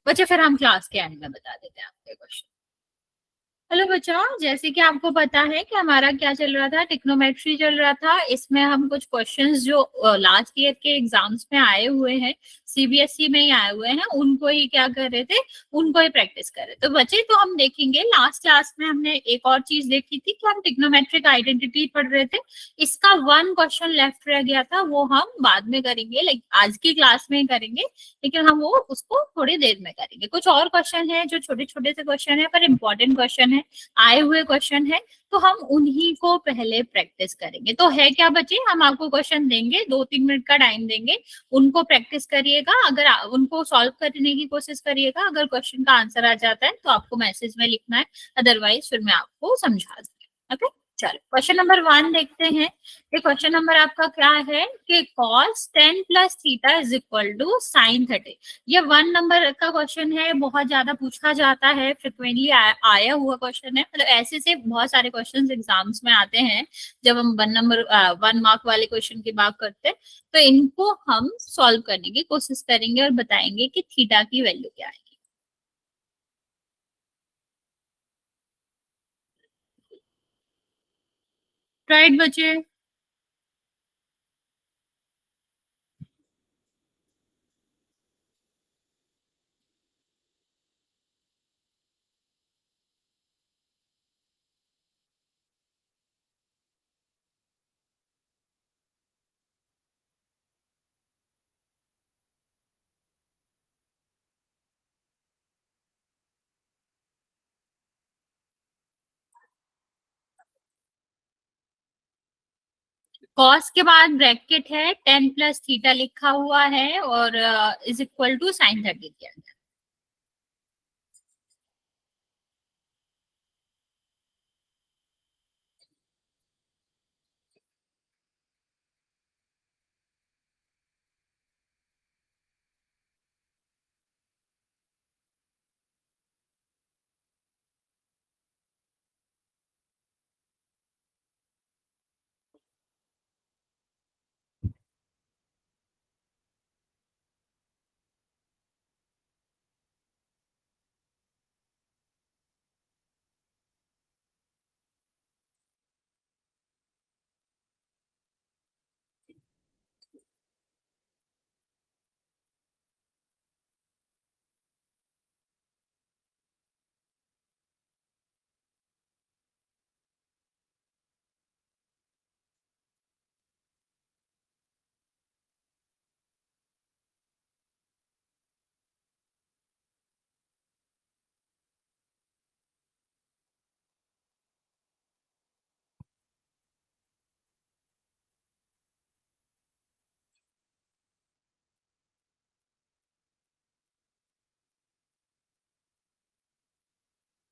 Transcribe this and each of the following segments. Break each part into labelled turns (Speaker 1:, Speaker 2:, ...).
Speaker 1: बच्चे फिर हम क्लास के एंड में बता देते हैं आपके क्वेश्चन। हेलो बच्चों, जैसे कि आपको पता है कि हमारा क्या चल रहा था, टिक्नोमेट्री चल रहा था। इसमें हम कुछ क्वेश्चंस जो लास्ट ईयर के एग्जाम्स में आए हुए हैं, सीबीएसई में ही आए हुए हैं, उनको ही क्या कर रहे थे, उनको ही प्रैक्टिस कर रहे। तो बच्चे, तो हम देखेंगे, लास्ट क्लास में हमने एक और चीज देखी थी कि हम टिक्नोमेट्रिक आइडेंटिटी पढ़ रहे थे। इसका वन क्वेश्चन लेफ्ट रह गया था, वो हम बाद में करेंगे, लाइक आज की क्लास में ही करेंगे, लेकिन हम वो उसको थोड़ी देर में करेंगे। कुछ और क्वेश्चन है जो छोटे छोटे से क्वेश्चन है पर इंपॉर्टेंट क्वेश्चन है, आए हुए क्वेश्चन है, तो हम उन्हीं को पहले प्रैक्टिस करेंगे। तो है क्या बच्चे, हम आपको क्वेश्चन देंगे, 2-3 मिनट का टाइम देंगे, उनको प्रैक्टिस करिएगा। अगर उनको सॉल्व करने की कोशिश करिएगा, अगर क्वेश्चन का आंसर आ जाता है तो आपको मैसेज में लिखना है, अदरवाइज फिर मैं आपको समझा दूंगी। ओके, चलो क्वेश्चन नंबर 1 देखते हैं। ये क्वेश्चन नंबर आपका क्या है कि cos 10 plus theta is equal to sine 30। ये 1 नंबर का क्वेश्चन है, बहुत ज्यादा पूछा जाता है, फ्रिक्वेंटली आया हुआ क्वेश्चन है। मतलब ऐसे से बहुत सारे क्वेश्चन एग्जाम्स में आते हैं जब हम 1 मार्क वाले क्वेश्चन की बात करते हैं। तो इनको हम सॉल्व करने की कोशिश करेंगे और बताएंगे कि थीटा की वैल्यू क्या है। राइट बच्चे। कॉस के बाद ब्रैकेट है, 10 प्लस थीटा लिखा हुआ है और इज इक्वल टू साइन 30 दिया गया।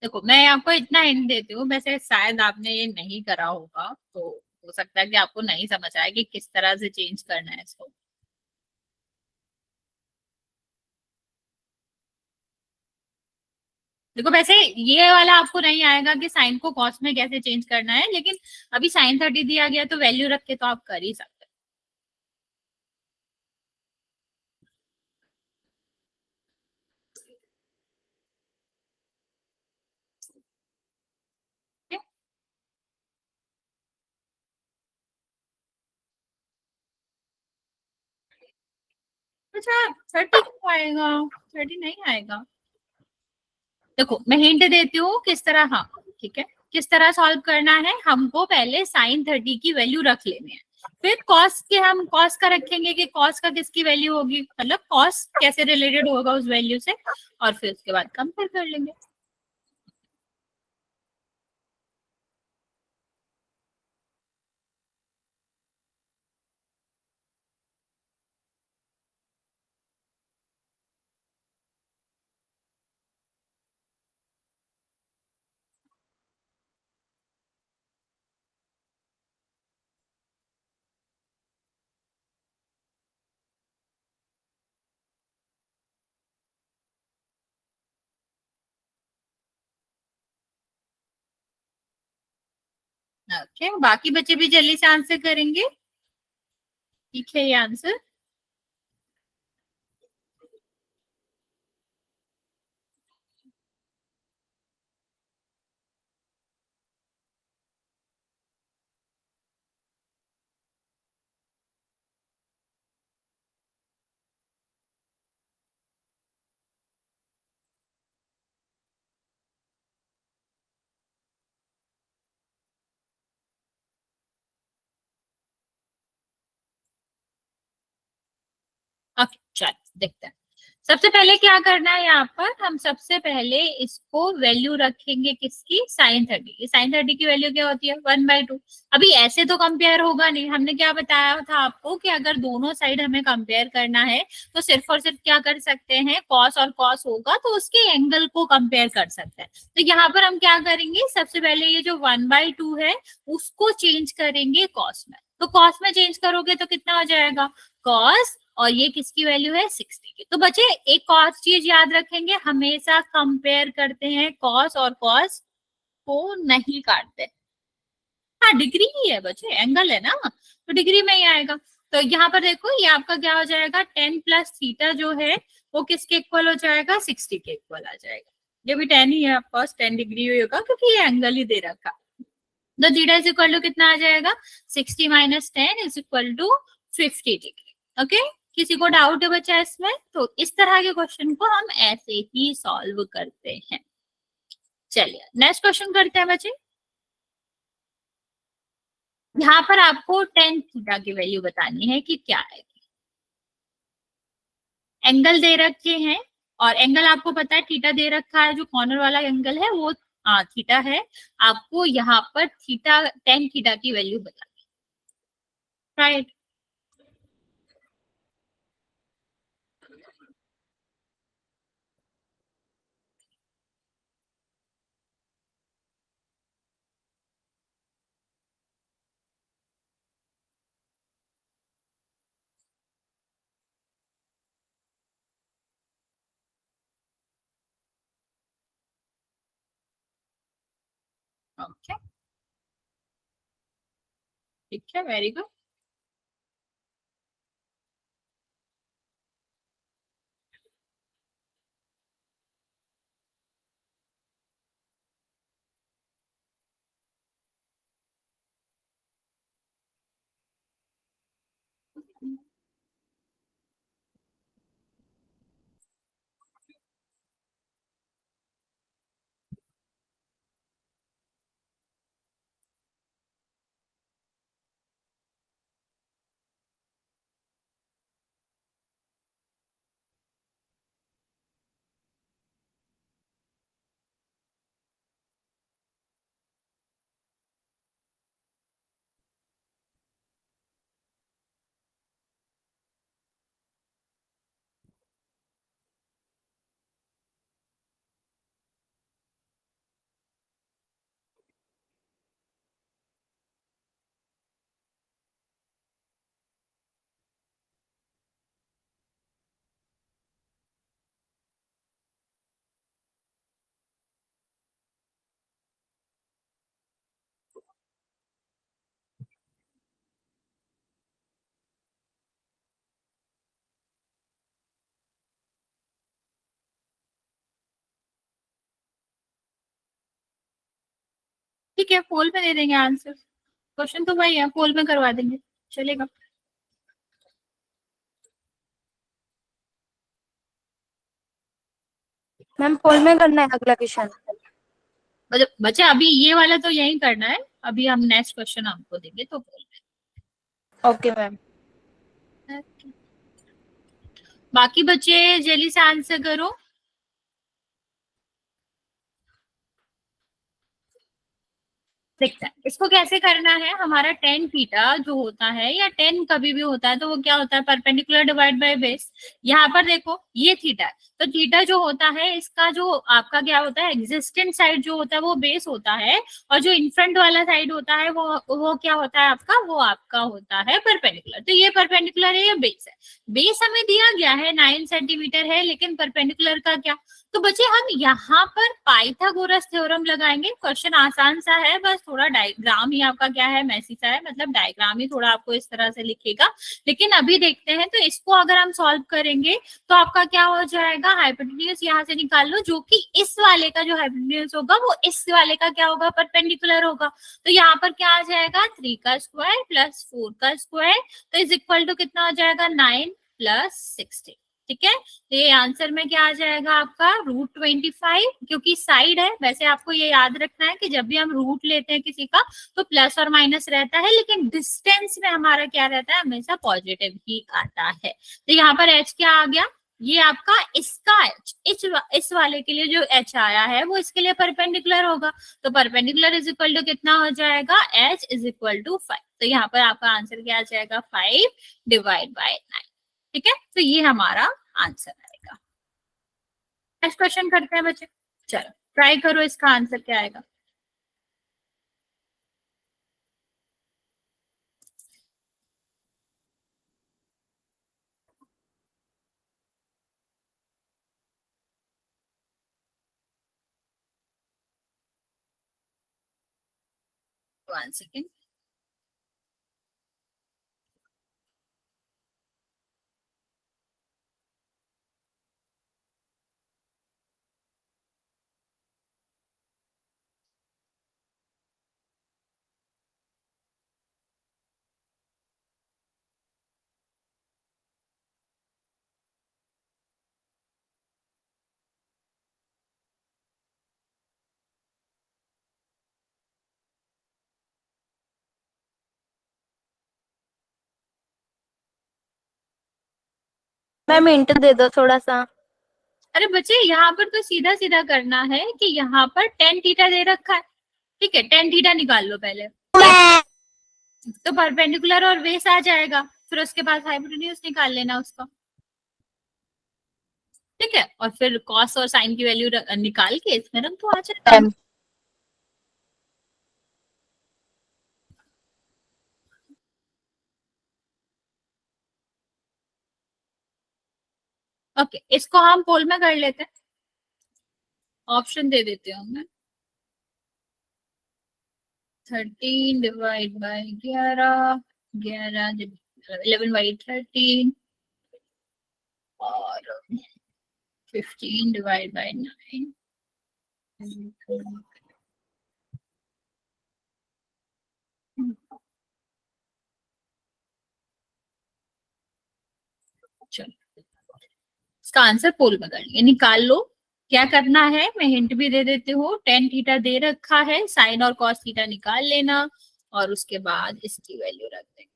Speaker 1: देखो, मैं आपको इतना हिंट देती हूँ, वैसे शायद आपने ये नहीं करा होगा, तो हो सकता है कि आपको नहीं समझ आए कि किस तरह से चेंज करना है इसको। देखो, वैसे ये वाला आपको नहीं आएगा कि साइन को कॉस में कैसे चेंज करना है, लेकिन अभी साइन 30 दिया गया तो वैल्यू रख के तो आप कर ही सकते हैं। अच्छा, 30 क्यों आएगा? 30 नहीं आएगा। देखो, मैं हिंट देती हूँ किस तरह, हाँ ठीक है, किस तरह सॉल्व करना है। हमको पहले साइन 30 की वैल्यू रख लेनी है, फिर कॉस के हम कॉस का रखेंगे कि कॉस का किसकी वैल्यू होगी, मतलब कॉस कैसे रिलेटेड होगा उस वैल्यू से, और फिर उसके बाद कंपेयर कर लेंगे। ओके, बाकी बच्चे भी जल्दी से आंसर करेंगे। ठीक है ये आंसर। चलो देखते हैं। सबसे पहले क्या करना है, यहाँ पर हम सबसे पहले इसको वैल्यू रखेंगे किसकी, sin 30। sin 30 की वैल्यू क्या होती है 1/2। अभी ऐसे तो कंपेयर होगा नहीं, हमने क्या बताया था आपको कि अगर दोनों साइड हमें कंपेयर करना है तो सिर्फ और सिर्फ क्या कर सकते हैं, कॉस और कॉस होगा तो उसके एंगल को कंपेयर कर सकते हैं। तो यहाँ पर हम क्या करेंगे, सबसे पहले ये जो 1/2 है उसको चेंज करेंगे कॉस में। तो कॉस में चेंज करोगे तो कितना हो जाएगा, कॉस, और ये किसकी वैल्यू है 60 की। तो बच्चे एक और चीज याद रखेंगे, हमेशा कंपेयर करते हैं कॉस और कॉस को नहीं काटते। हाँ डिग्री ही है बच्चे, एंगल है ना, तो डिग्री में ही आएगा। तो यहाँ पर देखो ये आपका क्या हो जाएगा, 10 प्लस थीटा जो है वो किसके इक्वल हो जाएगा, 60 के इक्वल आ जाएगा। ये भी 10 ही है, ऑफकोर्स 10 डिग्री ही होगा क्योंकि ये एंगल ही दे रखा। तो थीटा इज इक्वल टू कितना आ जाएगा, 60 minus 10 is equal to 50 degree. Okay, किसी को डाउट है बच्चा इसमें? तो इस तरह के क्वेश्चन को हम ऐसे ही सॉल्व करते हैं। चलिए नेक्स्ट क्वेश्चन करते हैं बच्चे। यहाँ पर आपको टेन थीटा की वैल्यू बतानी है कि क्या है। एंगल दे रखे हैं और एंगल आपको पता है थीटा दे रखा है, जो कॉर्नर वाला एंगल है वो थीटा है। आपको यहाँ पर थीटा, टेन थीटा की वैल्यू बतानी है, राइट। ओके ठीक है, वेरी गुड। ठीक है, पोल में दे देंगे आंसर, क्वेश्चन तो वही है, पोल में करवा देंगे, चलेगा।
Speaker 2: मैम पोल में करना है अगला क्वेश्चन।
Speaker 1: बच्चे अभी ये वाला तो यही करना है, अभी हम नेक्स्ट क्वेश्चन आपको देंगे तो पोल
Speaker 2: ओके मैम।
Speaker 1: में। बाकी बच्चे जल्दी से आंसर करो। देखते हैं इसको कैसे करना है। हमारा टेन थीटा जो होता है या टेन कभी भी होता है तो वो क्या होता है, परपेंडिकुलर डिवाइड बाय बेस। यहाँ पर देखो ये थीटा है, तो थीटा जो होता है इसका जो आपका क्या होता है, एग्जिस्टेंट साइड जो होता है वो बेस होता है, और जो इनफ्रंट वाला साइड होता है वो क्या होता है आपका, वो आपका होता है परपेंडिकुलर। तो ये परपेंडिकुलर है, ये बेस है। बेस हमें दिया गया है 9 सेंटीमीटर है, लेकिन परपेंडिकुलर का क्या। तो बच्चे हम यहाँ पर पाइथागोरस थ्योरम लगाएंगे। क्वेश्चन आसान सा है, बस थोड़ा डायग्राम ही आपका क्या है, मैसी सा है, मतलब डायग्राम ही थोड़ा आपको इस तरह से लिखेगा। लेकिन अभी देखते हैं, तो इसको अगर हम सॉल्व करेंगे तो आपका क्या हो जाएगा, हाइपोटेन्यूज यहाँ से निकाल लो, जो कि इस वाले का जो हाइपोटेन्यूज होगा वो इस वाले का क्या होगा, परपेंडिकुलर होगा। तो यहाँ पर क्या आ जाएगा, 3 का स्क्वायर प्लस 4 का स्क्वायर, तो इज इक्वल टू कितना हो जाएगा, 9 प्लस 60। ठीक है, तो ये आंसर में क्या आ जाएगा आपका √25, क्योंकि साइड है। वैसे आपको ये याद रखना है कि जब भी हम रूट लेते हैं किसी का तो प्लस और माइनस रहता है, लेकिन डिस्टेंस में हमारा क्या रहता है, हमेशा पॉजिटिव ही आता है। तो यहाँ पर एच क्या आ गया, ये आपका इसका एच, इस वाले के लिए जो एच आया है वो इसके लिए परपेंडिकुलर होगा, तो परपेंडिकुलर इज इक्वल टू कितना हो जाएगा, एच इज इक्वल टू 5। तो यहाँ पर आपका आंसर क्या आ जाएगा, 5/9। ठीक है, तो ये हमारा आंसर आएगा। नेक्स्ट क्वेश्चन करते हैं बच्चे, चलो ट्राई करो इसका आंसर क्या आएगा। One second.
Speaker 2: मैम इंटर दे दो थोड़ा सा।
Speaker 1: अरे बच्चे यहाँ पर तो सीधा सीधा करना है कि यहाँ पर टेन थीटा दे रखा है, ठीक है, टेन थीटा निकाल लो पहले, तो परपेंडिकुलर और बेस आ जाएगा, फिर उसके बाद हाइपोटेन्यूज निकाल लेना उसका। ठीक है, और फिर कॉस और साइन की वैल्यू निकाल के इसमें रख दो, आ जाएगा।
Speaker 2: मैम
Speaker 1: ओके, इसको हम पोल में कर लेते हैं, ऑप्शन दे देते हूँ मैं। 13/11, 11/13 और 15/9। चलो इसका आंसर पोल में कर लेंगे, निकाल लो। क्या करना है, मैं हिंट भी दे देती हूँ, टेन थीटा दे रखा है, साइन और कॉस थीटा निकाल लेना और उसके बाद इसकी वैल्यू रख देंगे।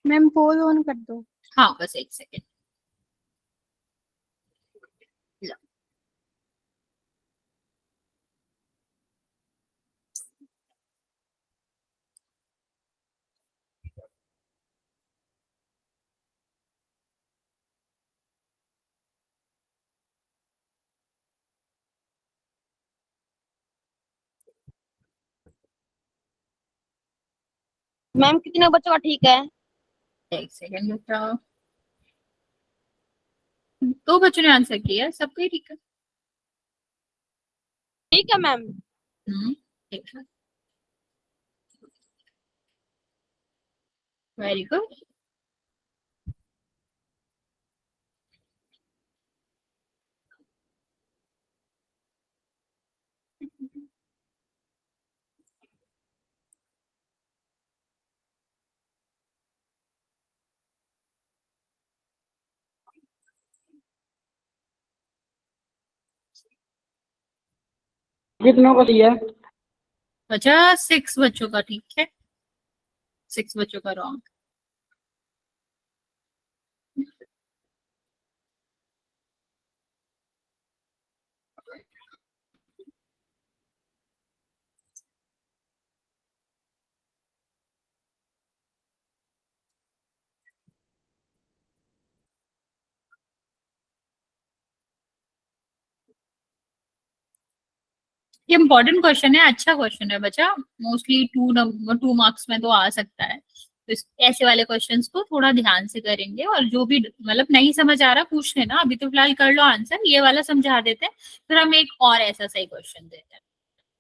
Speaker 2: मैम पोल ऑन कर दो।
Speaker 1: हाँ बस एक सेकेंड।
Speaker 2: मैम कितने बच्चों का ठीक है?
Speaker 1: एक सेकेंड बताओ, दो बच्चों ने आंसर किया, सबका ही ठीक है।
Speaker 2: ठीक है मैम।
Speaker 1: ठीक है, वेरी गुड।
Speaker 3: कितनों का सही है?
Speaker 1: बचा 6 बच्चों का, ठीक है, 6 बच्चों का रॉन्ग। ये इंपॉर्टेंट क्वेश्चन है, अच्छा क्वेश्चन है बच्चा, मोस्टली 2 मार्क्स में तो आ सकता है। तो ऐसे वाले क्वेश्चंस को थोड़ा ध्यान से करेंगे, और जो भी मतलब नहीं समझ आ रहा पूछ लेना, अभी तो फिलहाल कर लो आंसर, ये वाला समझा देते हैं, फिर हम एक और ऐसा सही क्वेश्चन देते हैं,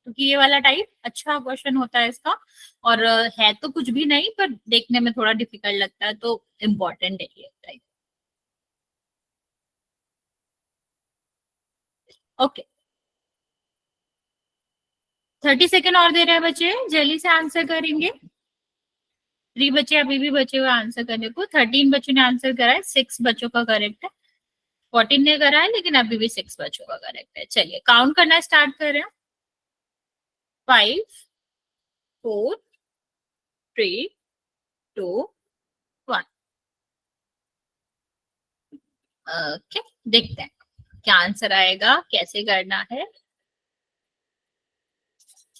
Speaker 1: क्योंकि ये वाला टाइप अच्छा क्वेश्चन होता है इसका, और है तो कुछ भी नहीं पर देखने में थोड़ा डिफिकल्ट लगता है, तो इम्पोर्टेंट है ये टाइप। ओके, 30 सेकेंड और दे रहे हैं बच्चे, जल्दी से आंसर करेंगे। 3 बच्चे अभी भी बचे हुए आंसर करने को। 13 बच्चों ने आंसर करा है, 6 बच्चों का करेक्ट है। 14 ने करा है लेकिन अभी भी 6 बच्चों का करेक्ट है। चलिए काउंट करना स्टार्ट कर रहे हैं। 5 4 3 2 1। ओके, देखते हैं क्या आंसर आएगा, कैसे करना है।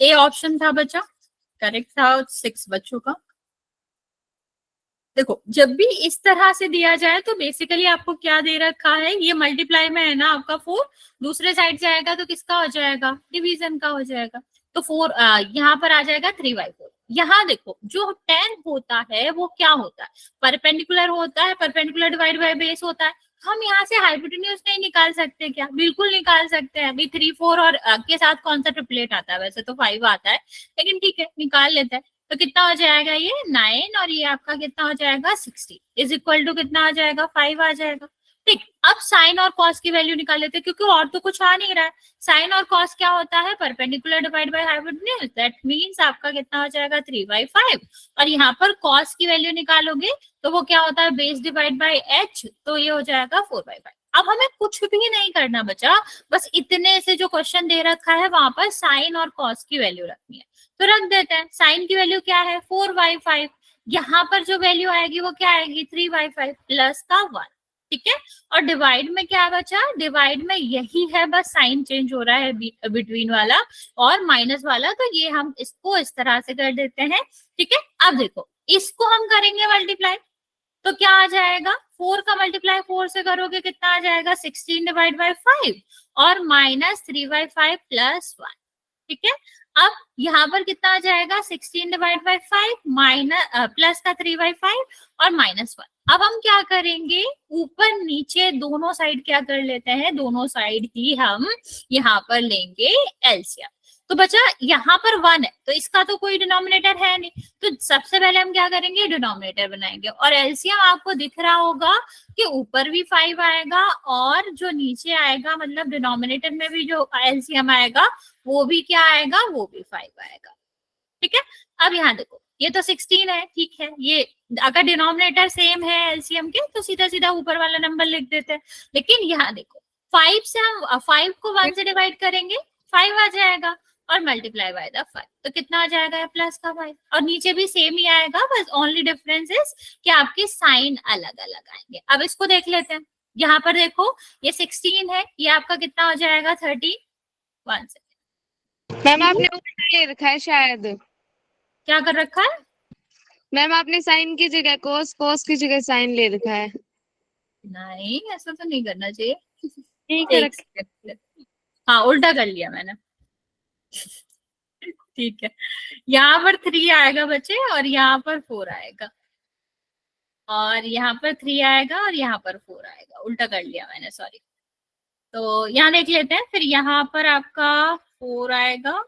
Speaker 1: ए ऑप्शन था बच्चा, करेक्ट था 6 बच्चों का। देखो जब भी इस तरह से दिया जाए तो बेसिकली आपको क्या दे रखा है, ये मल्टीप्लाई में है ना आपका 4, दूसरे साइड जाएगा तो किसका हो जाएगा, डिवीजन का हो जाएगा। तो 4 यहाँ पर आ जाएगा 3/4। यहाँ देखो जो 10 होता है वो क्या होता है, परपेंडिकुलर होता है, परपेंडिकुलर डिवाइड बाय बेस होता है। हम यहाँ से हाइपोटेन्यूज नहीं निकाल सकते क्या, बिल्कुल निकाल सकते हैं। अभी 3 4 और के साथ कौन सा ट्रिपलेट आता है, वैसे तो 5 आता है लेकिन ठीक है निकाल लेते हैं। तो कितना हो जाएगा ये 9 और ये आपका कितना हो जाएगा 60 इज इक्वल टू कितना आ जाएगा 5 आ जाएगा। ठीक, अब साइन और कॉस की वैल्यू निकाल लेते हैं क्योंकि और तो कुछ आ नहीं रहा है। साइन और कॉस क्या होता है, perpendicular divide by hypotenuse, that means आपका कितना हो जाएगा 3/5। और यहाँ पर कॉस की वैल्यू निकालोगे तो वो क्या होता है बेस डिवाइड बाय एच, तो ये हो जाएगा 4/5। अब हमें कुछ भी नहीं करना बचा, बस इतने से जो क्वेश्चन दे रखा है वहां पर साइन और कॉस की वैल्यू रखनी है। तो रख देते हैं। साइन की वैल्यू क्या है 4/5, यहाँ पर जो वैल्यू आएगी वो क्या आएगी 3/5 प्लस का 1। ठीक है, और डिवाइड में क्या बचा, डिवाइड में यही है, बस साइन चेंज हो रहा है बिटवीन वाला और माइनस वाला, तो ये हम इसको इस तरह से कर देते हैं। ठीक है, अब देखो इसको हम करेंगे मल्टीप्लाई, तो क्या आ जाएगा 4 का मल्टीप्लाई 4 से करोगे कितना आ जाएगा 16/5 और माइनस 3/5 प्लस 1। ठीक है, अब यहाँ पर कितना आ जाएगा 16/5 माइनस प्लस का 3/5 और -1। अब हम क्या करेंगे, ऊपर नीचे दोनों साइड क्या कर लेते हैं, दोनों साइड ही हम यहाँ पर लेंगे एलसीएम। तो बचा यहाँ पर 1 है तो इसका तो कोई डिनोमिनेटर है नहीं, तो सबसे पहले हम क्या करेंगे डिनोमिनेटर बनाएंगे। और एलसीएम आपको दिख रहा होगा कि ऊपर भी 5 आएगा और जो नीचे आएगा मतलब डिनोमिनेटर में भी जो एलसीएम आएगा वो भी क्या आएगा, वो भी 5 आएगा। ठीक है, अब यहाँ देखो ये तो 16 है, ठीक है, ये अगर डिनोमिनेटर सेम है एलसीएम के तो सीधा सीधा ऊपर वाला नंबर लिख देते हैं। लेकिन यहाँ देखो 5 से हम 5 को 1 से डिवाइड करेंगे 5 आ जाएगा और मल्टीप्लाई बाय द 5 तो कितना आ जाएगा प्लस का 5, और नीचे भी सेम ही आएगा, बस ओनली डिफरेंस इज कि आपके साइन अलग अलग आएंगे। अब इसको देख लेते हैं। यहाँ पर देखो ये 16 है, ये आपका कितना हो जाएगा 30। 1 सेकेंड
Speaker 4: मैम आपने उल्टा ले रखा है शायद।
Speaker 1: क्या कर रखा है
Speaker 4: मैम आपने साइन की जगह कोस, कोस की जगह साइन ले रखा है।
Speaker 1: नहीं ऐसा तो नहीं करना चाहिए।
Speaker 4: ठीक है,
Speaker 1: एक सेकंड, हाँ उल्टा कर लिया मैंने। ठीक है, यहाँ पर 3 आएगा बच्चे और यहाँ पर 4 आएगा, और यहाँ पर 3 आएगा और यहाँ पर 4 आएगा, उल्टा कर लिया मैंने, सॉरी। तो यहाँ देख लेते हैं, फिर यहाँ पर आपका 4 आएगा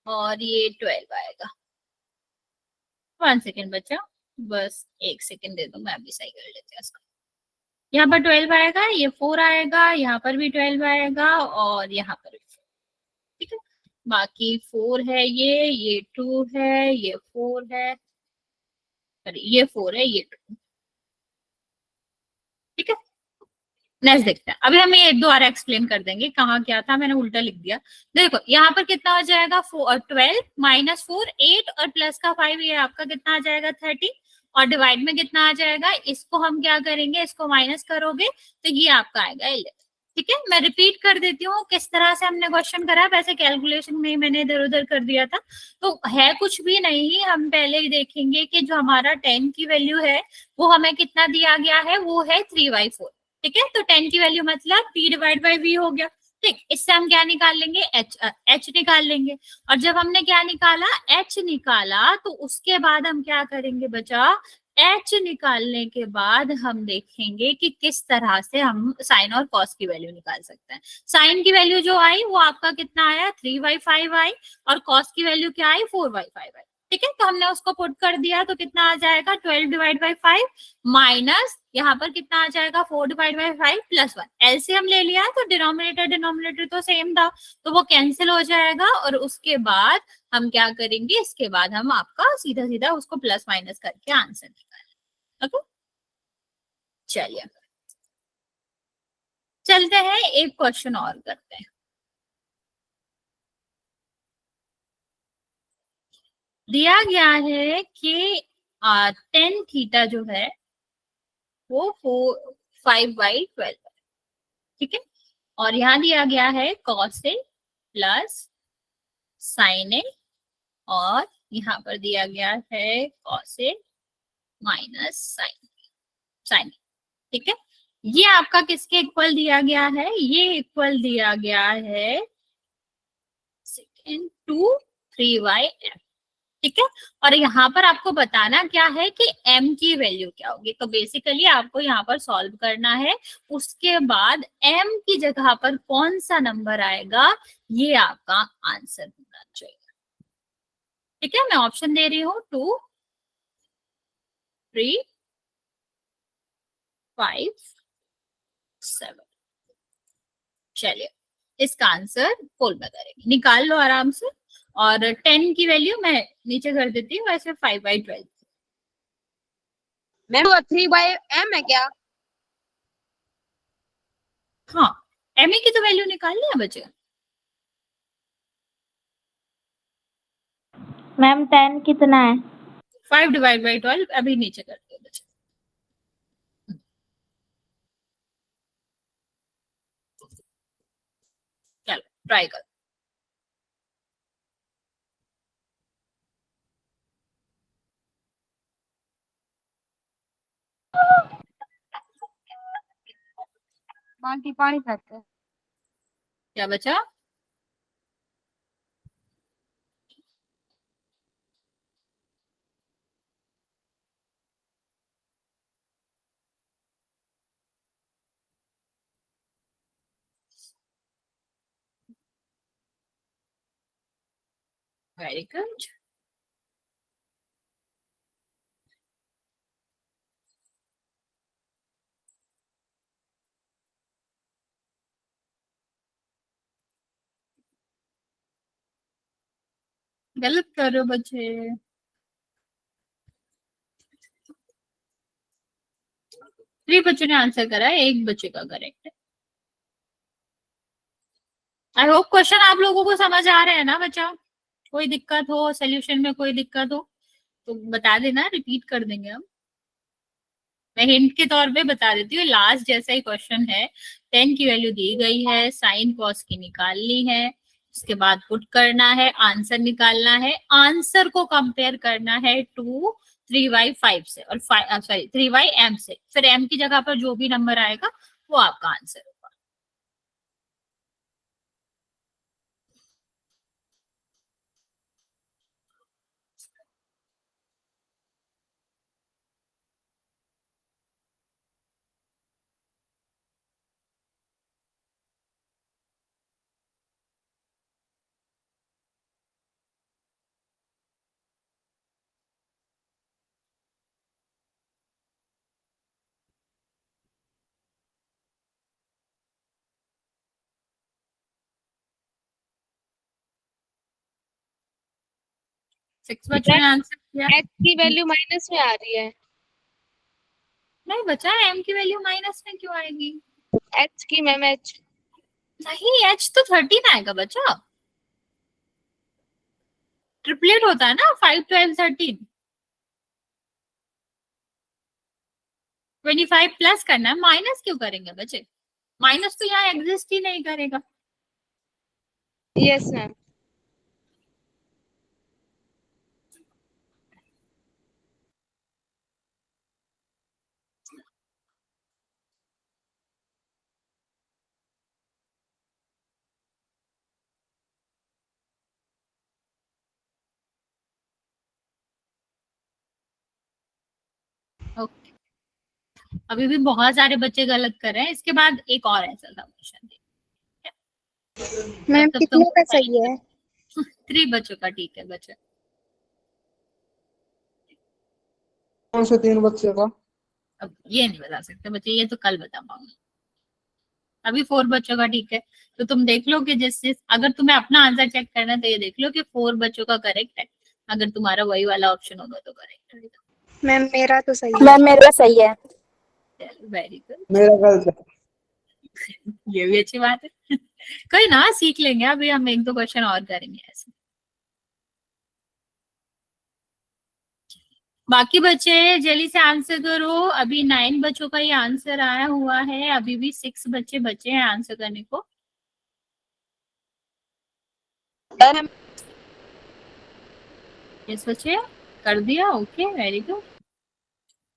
Speaker 1: और ये 12 आएगा। 1 सेकेंड बच्चा, बस 1 सेकेंड दे दो, मैं अभी सही कर लेती हूँ इसका। यहाँ पर 12 आएगा, ये 4 आएगा, यहाँ पर भी 12 आएगा और यहाँ पर भी 4। ठीक है, बाकी 4 है, ये 2 है, ये 4 है, ये 4 है, ये 2। ठीक है, नेक्स्ट देखते हैं। अभी हम ये दोबारा एक्सप्लेन कर देंगे कहाँ क्या था, मैंने उल्टा लिख दिया। देखो यहाँ पर कितना हो जाएगा 12 माइनस 4 8 और प्लस का 5, ये आपका कितना आ जाएगा 30 और डिवाइड में कितना आ जाएगा, इसको हम क्या करेंगे, इसको माइनस करोगे तो ये आपका आएगा 11। ठीक है, मैं रिपीट कर देती हूँ किस तरह से हमने क्वेश्चन करा, वैसे कैलकुलेशन में मैंने इधर उधर कर दिया था। तो है कुछ भी नहीं, हम पहले ही देखेंगे कि जो हमारा 10 की वैल्यू है वो हमें कितना दिया गया है, वो है 3/4। ठीक है, तो 10 की वैल्यू मतलब p डिवाइड बाई v हो गया। ठीक, इससे हम क्या निकाल लेंगे, h निकाल लेंगे। और जब हमने क्या निकाला, h निकाला, तो उसके बाद हम क्या करेंगे बचा, h निकालने के बाद हम देखेंगे कि किस तरह से हम साइन और कॉस की वैल्यू निकाल सकते हैं। साइन की वैल्यू जो आई वो आपका कितना आया 3/5 आई और कॉस की वैल्यू क्या आई 4/5 आई। ठीक है, तो हमने उसको पुट कर दिया तो कितना आ जाएगा 12 डिवाइड बाई 5 माइनस यहाँ पर कितना आ जाएगा 4 डिवाइड बाई 5 प्लस 1। एलसीएम ले लिया तो डिनोमिनेटर डिनोमिनेटर तो सेम था तो वो कैंसिल हो जाएगा और उसके बाद हम क्या करेंगे, इसके बाद हम आपका सीधा सीधा उसको प्लस माइनस करके आंसर निकालेंगे। ओके चलिए चलते हैं एक क्वेश्चन और करते हैं। दिया गया है कि 10 थीटा जो है वो 5/12, ठीक है, और यहाँ दिया गया है cos A plus sin A और यहाँ पर दिया गया है cos A minus sin A, ठीक है। ये आपका किसके इक्वल दिया गया है, ये इक्वल दिया गया है सेकेंड टू 3/m, ठीक है। और यहाँ पर आपको बताना क्या है कि m की वैल्यू क्या होगी, तो बेसिकली आपको यहाँ पर सॉल्व करना है, उसके बाद m की जगह पर कौन सा नंबर आएगा ये आपका आंसर होना चाहिए। ठीक है, मैं ऑप्शन दे रही हूँ 2, 3, 5, 7। चलिए इसका आंसर फोल्ड में करेंगे, निकाल लो आराम से। और 10 की वैल्यू मैं नीचे कर देती हूँ, वैसे 5/12।
Speaker 2: मैम 3/m है क्या?
Speaker 1: हाँ एम की तो वैल्यू निकाल लिया बच्चे।
Speaker 5: मैम 10 कितना है?
Speaker 1: 5/12 अभी नीचे कर दिया बच्चे। चलो ट्राई करो।
Speaker 2: बाल्टी पानी फेंकते हैं।
Speaker 1: क्या बचा? Very good. गलत कर रहे हो बच्चे। 3 बच्चों ने आंसर करा है, 1 बच्चे का करेक्ट है। आई होप क्वेश्चन आप लोगों को समझ आ रहे हैं ना बच्चा। कोई दिक्कत हो, सोल्यूशन में कोई दिक्कत हो तो बता देना, रिपीट कर देंगे हम। मैं हिंट के तौर पे बता देती हूँ, लास्ट जैसा ही क्वेश्चन है। 10 की वैल्यू दी गई है, साइन कॉस की निकालनी है, उसके बाद पुट करना है, आंसर निकालना है, आंसर को कंपेयर करना है 3/5 से और सॉरी 3/m से, फिर m की जगह पर जो भी नंबर आएगा वो आपका आंसर होगा। 6 बच्चों ने आंसर किया।
Speaker 4: h की वैल्यू माइनस में आ रही है।
Speaker 1: नहीं बचा, m की वैल्यू माइनस में क्यों आएगी?
Speaker 4: h की मैम h
Speaker 1: नहीं h तो 13 आएगा बच्चा, ट्रिपलेट होता है ना 5, 12, 13। 25 प्लस करना है, माइनस क्यों करेंगे बच्चे? माइनस तो यहाँ एग्जिस्ट ही नहीं करेगा।
Speaker 4: Yes ma'am.
Speaker 1: ओके अभी भी बहुत सारे बच्चे गलत कर रहे हैं, इसके बाद एक और ऐसा था क्वेश्चन।
Speaker 5: मैम
Speaker 1: तब
Speaker 5: कितने का सही है?
Speaker 1: 3 बच्चों का ठीक है बच्चे।
Speaker 3: कौन से 3 बच्चे का?
Speaker 1: अब ये नहीं बता सकते बच्चे, ये तो कल बता पाऊंगी। अभी 4 बच्चों का ठीक है, तो तुम देख लो कि जिससे अगर तुम्हें अपना आंसर चेक करना है तो ये देख लो कि 4 बच्चों का करेक्ट है। अगर तुम्हारा वही वाला ऑप्शन होगा तो करेक्ट होगा।
Speaker 6: मैम मेरा तो सही है।
Speaker 2: मैम मेरा सही है।
Speaker 1: वेरी गुड,
Speaker 3: मेरा गलत है।
Speaker 1: ये भी अच्छी बात है। कोई ना, सीख लेंगे। अभी हम 1-2 क्वेश्चन और करेंगे ऐसे। बाकी बच्चे जल्दी से आंसर करो। अभी 9 बच्चों का ये आंसर आया हुआ है, अभी भी 6 बच्चे बचे हैं आंसर करने को। यस बच्चे, कर दिया। Okay, very good.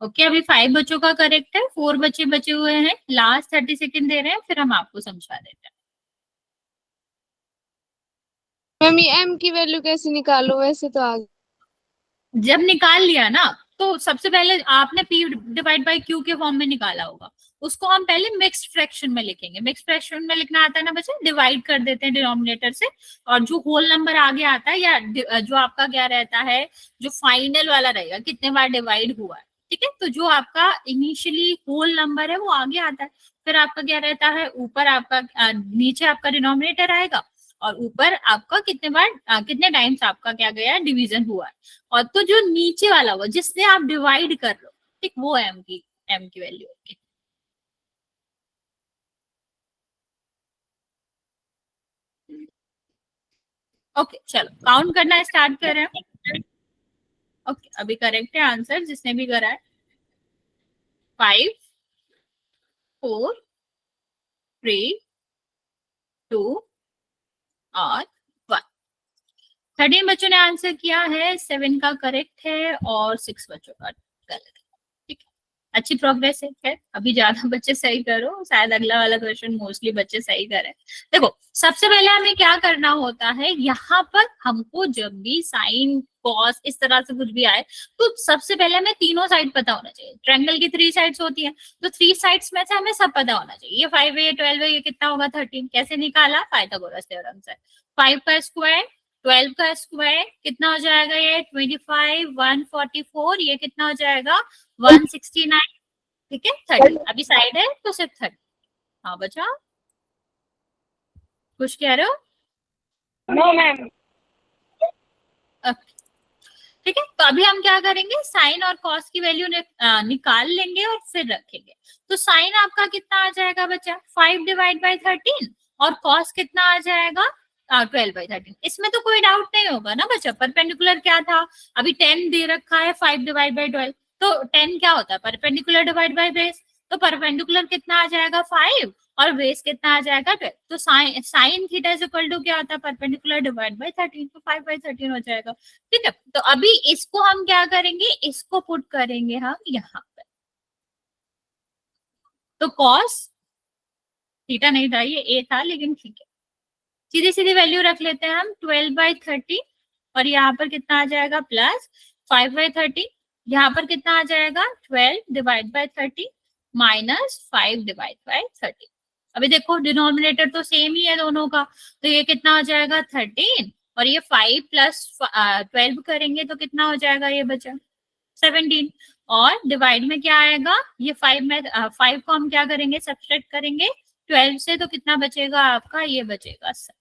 Speaker 1: ओके, अभी 5 बच्चों का करेक्ट है, 4 बच्चे बचे हुए हैं। लास्ट 30 सेकेंड दे रहे हैं, फिर हम आपको समझा देते हैं।
Speaker 4: मैम ये m की वैल्यू कैसे निकालो? वैसे तो आ
Speaker 1: जब निकाल लिया ना, तो सबसे पहले आपने p डिवाइड बाय q के फॉर्म में निकाला होगा, उसको हम पहले मिक्स्ड फ्रैक्शन में लिखेंगे। मिक्स्ड फ्रैक्शन में लिखना आता है ना बच्चे, डिवाइड कर देते हैं डिनोमिनेटर से, और जो होल नंबर आगे आता है या जो आपका क्या रहता है, जो फाइनल वाला रहेगा कितने बार डिवाइड हुआ है, ठीक है। तो जो आपका इनिशियली होल नंबर है वो आगे आता है, फिर आपका क्या रहता है, ऊपर आपका नीचे आपका डिनोमिनेटर आएगा, और ऊपर आपका कितने बार कितने टाइम्स आपका क्या गया, डिवीजन हुआ है। और तो जो नीचे वाला हुआ जिससे आप डिवाइड कर लो, ठीक, वो एम की वैल्यू होगी। ओके, चलो काउंट करना स्टार्ट कर रहे हैं। ओके, अभी करेक्ट है आंसर जिसने भी करा है। 5 4 3 2 और 1। 13 बच्चों ने आंसर किया है, 7 का करेक्ट है और 6 बच्चों का गलत है। ठीक है, अच्छी प्रोग्रेस है। अभी ज्यादा बच्चे सही करो, शायद अगला वाला क्वेश्चन मोस्टली बच्चे सही करें। देखो, सबसे पहले हमें क्या करना होता है, यहाँ पर हमको जब भी साइन कॉस इस तरह से कुछ भी आए, तो सबसे पहले हमें तीनों साइड पता होना चाहिए। ट्रायंगल की 3 साइड्स होती है, तो 3 साइड्स में से हमें सब पता होना चाहिए। ये 5 है, ये 12 है, ये कितना होगा 13। कैसे निकाला, पाइथागोरस थ्योरम से। 5 का स्क्वायर 12 का स्क्वायर कितना हो जाएगा, ये 25 144, ये कितना हो जाएगा 169, ठीक है। 30 अभी साइड है तो सिर्फ 30। हाँ बचा, कुछ कह रहे हो?
Speaker 2: No ma'am.
Speaker 1: ठीक है, तो अभी हम क्या करेंगे, साइन और कॉस की वैल्यू निकाल लेंगे और फिर रखेंगे। तो साइन आपका कितना आ जाएगा बच्चा, 5 डिवाइड बाई 13, और कॉस कितना आ जाएगा 12 बाई 13। इसमें तो कोई डाउट नहीं होगा ना बच्चा। परपेंडिकुलर क्या था, अभी 10 दे रखा है 5 डिवाइड बाई 12, तो 10 क्या होता है, परपेंडिकुलर डिवाइड बाई बेस। तो परपेंडिकुलर कितना आ जाएगा 5, और बेस कितना आ जाएगा 12। तो sine theta is equal to क्या होता है, परपेंडिकुलर डिवाइड बाई 13, तो 5 बाई 13 हो जाएगा। ठीक है, तो अभी इसको हम क्या करेंगे, इसको पुट करेंगे हम यहाँ पर। तो कॉस थीटा नहीं था, ये ए था, लेकिन ठीक है, सीधी सीधी वैल्यू रख लेते हैं हम। 12 बाई 30, और यहाँ पर कितना आ जाएगा प्लस 5 बाई 30, यहाँ पर कितना आ जाएगा 12 divide by 30 minus 5 divide by 30। अभी देखो डिनोमिनेटर तो सेम ही है दोनों का, तो ये कितना हो जाएगा 13, और ये 5 प्लस 12 करेंगे तो कितना हो जाएगा, ये बचा 17। और डिवाइड में क्या आएगा, ये 5 में 5 को हम क्या करेंगे, सब्सट्रैक्ट करेंगे 12 से, तो कितना बचेगा आपका, ये बचेगा 7,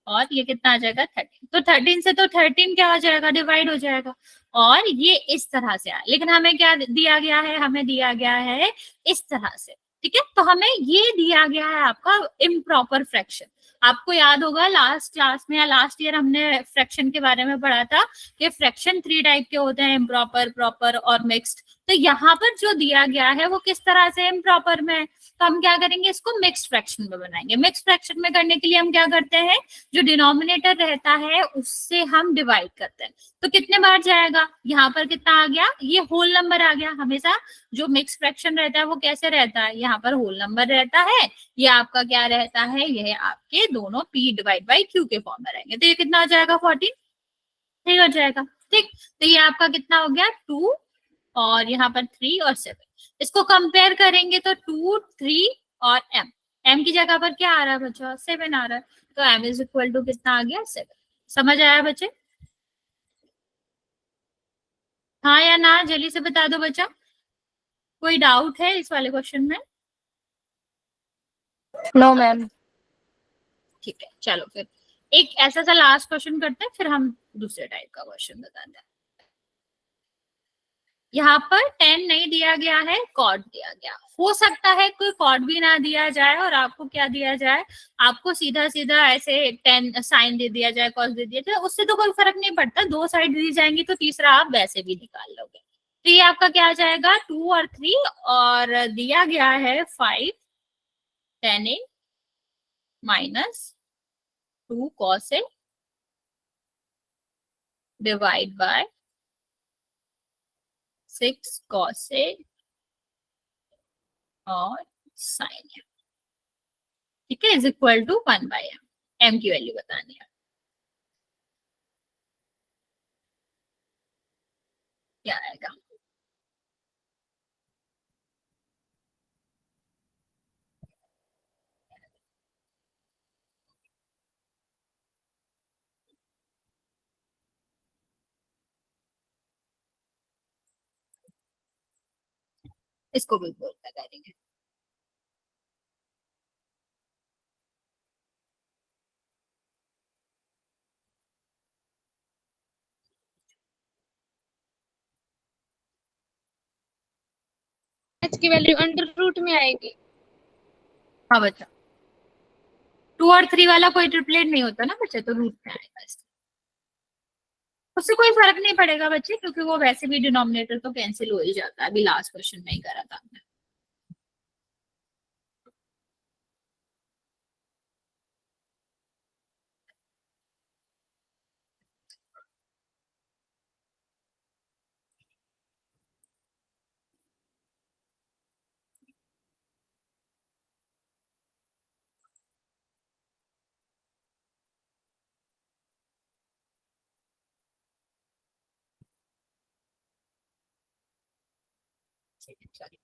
Speaker 1: और ये कितना आ जाएगा 13। तो 13 से तो 13 क्या हो जाएगा, डिवाइड हो जाएगा। और ये इस तरह से आया, लेकिन हमें क्या दिया गया है, हमें दिया गया है इस तरह से। ठीक है, तो हमें ये दिया गया है आपका इम्प्रॉपर फ्रैक्शन। आपको याद होगा लास्ट क्लास में या लास्ट ईयर हमने फ्रैक्शन के बारे में पढ़ा था कि फ्रैक्शन 3 टाइप के होते हैं, इम्प्रॉपर, प्रॉपर और मिक्स्ड। तो यहाँ पर जो दिया गया है वो किस तरह से इम्प्रॉपर में है, तो हम क्या करेंगे, इसको मिक्स्ड फ्रैक्शन में बनाएंगे। मिक्स्ड फ्रैक्शन में करने के लिए हम क्या करते हैं, जो डिनोमिनेटर रहता है उससे हम डिवाइड करते हैं। तो कितने बार जाएगा, यहाँ पर कितना आ गया, ये होल नंबर आ गया। हमेशा जो मिक्स फ्रैक्शन रहता है वो कैसे रहता है, यहाँ पर होल नंबर रहता है, ये आपका क्या रहता है, ये आपके दोनों p डिवाइड बाई q के फॉर्म में रहेंगे। तो ये कितना हो जाएगा 14, ठीक हो जाएगा। ठीक, तो ये आपका कितना हो गया 2, और यहाँ पर 3 और 7। इसको कंपेयर करेंगे तो 2 3 और m की जगह पर क्या आ रहा है बच्चा, 7 आ रहा है। तो m इज इक्वल टू कितना आ गया 7। समझ आया बच्चे? हाँ या ना जल्दी से बता दो बच्चा। कोई डाउट है इस वाले क्वेश्चन में?
Speaker 2: No ma'am.
Speaker 1: ठीक है, चलो फिर एक ऐसा सा लास्ट क्वेश्चन करते हैं, फिर हम दूसरे टाइप का क्वेश्चन बताते हैं। यहाँ पर 10 नहीं दिया गया है, कॉर्ड दिया गया। हो सकता है कोई कॉर्ड भी ना दिया जाए और आपको क्या दिया जाए, आपको सीधा सीधा ऐसे 10 साइन दे दिया जाए, कॉस दे दिया जाए, उससे तो कोई फर्क नहीं पड़ता। दो साइड दी जाएंगी तो तीसरा आप वैसे भी निकाल लोगे। तो ये आपका क्या आ जाएगा, 2 और 3, और दिया गया है 5 10 A minus 2 cos A divide by 6 cos A और साइन ए। ठीक है, is equal to 1/m। M की वैल्यू बतानी है, क्या आएगा। इसको भी बोल करेंगे।
Speaker 4: एच की वैल्यू अंडर रूट में आएगी।
Speaker 1: हाँ बच्चा, 2 और 3 वाला कोई ट्रिपलेट नहीं होता ना बच्चे, तो रूट में आएगा इसका। उससे कोई फर्क नहीं पड़ेगा बच्चे, क्योंकि वो वैसे भी डिनोमिनेटर तो कैंसिल हो ही जाता है। अभी लास्ट क्वेश्चन में ही करा था हमने। चलिए।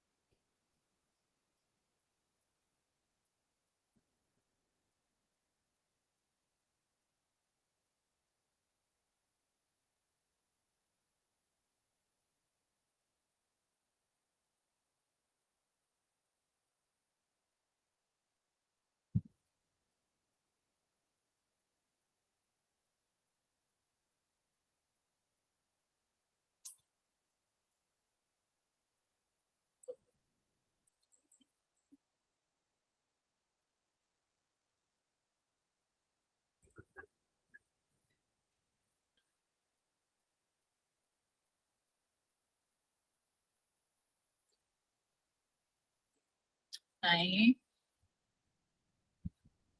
Speaker 1: नहीं,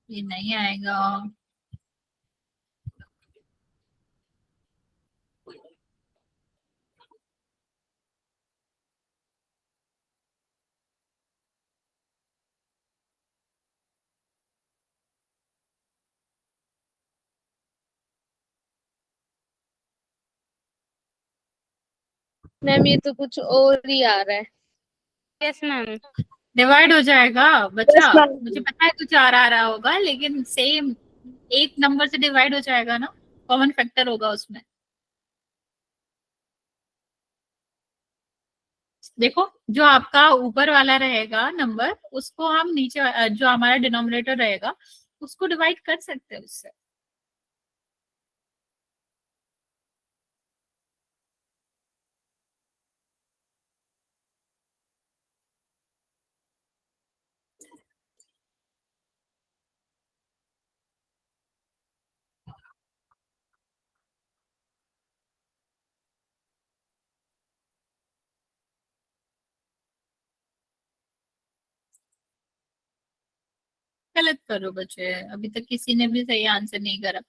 Speaker 1: ये नहीं आएगा।
Speaker 4: मैम ये तो कुछ और ही आ रहा है।
Speaker 2: Yes ma'am.
Speaker 1: डिवाइड हो जाएगा बच्चा।
Speaker 2: Yes ma'am.
Speaker 1: मुझे पता है कुछ और आ रहा होगा, लेकिन सेम एक नंबर से डिवाइड हो जाएगा ना, कॉमन फैक्टर होगा उसमें। देखो, जो आपका ऊपर वाला रहेगा नंबर, उसको हम नीचे जो हमारा डिनोमिनेटर रहेगा उसको डिवाइड कर सकते हैं उससे। गलत करो बच्चे, अभी तक किसी ने भी सही आंसर नहीं करा।